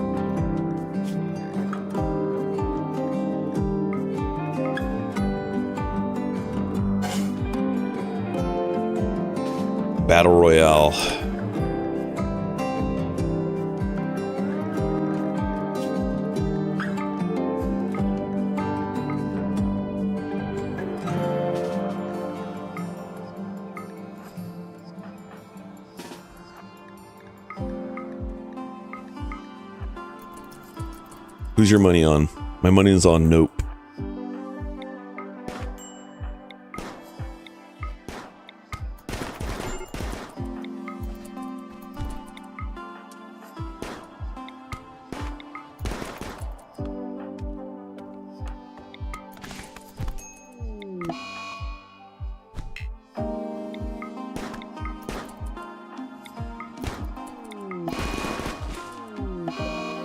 A: Battle Royale. Who's your money on? My money is on nope.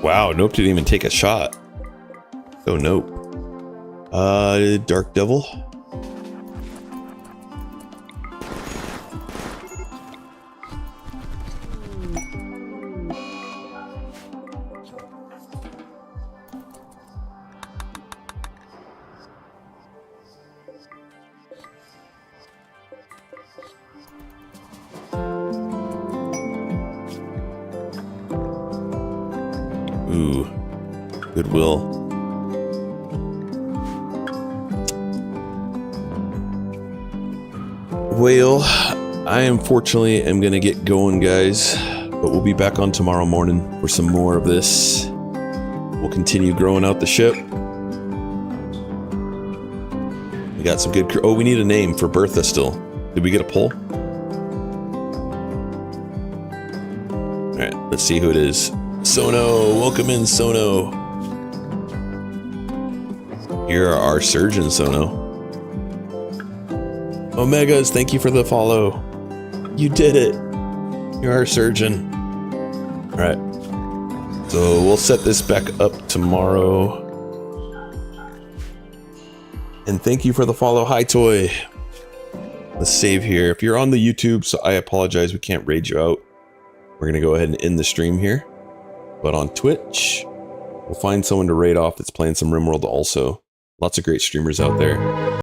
A: Wow, nope didn't even take a shot. Oh, nope. Dark Devil. Ooh, Goodwill. Well, I unfortunately am gonna get going, guys, but we'll be back on tomorrow morning for some more of this. We'll continue growing out the ship. We got some good oh, we need a name for Bertha still. Did we get a poll? Alright, let's see who it is. Sono, welcome in, Sono. You're our surgeon, Sono. Omegas, thank you for the follow. You did it. You're our surgeon. All right. So we'll set this back up tomorrow. And thank you for the follow. Hi, Toy. Let's save here. If you're on the YouTube, so I apologize, we can't raid you out. We're gonna go ahead and end the stream here. But on Twitch, we'll find someone to raid off that's playing some RimWorld also. Lots of great streamers out there.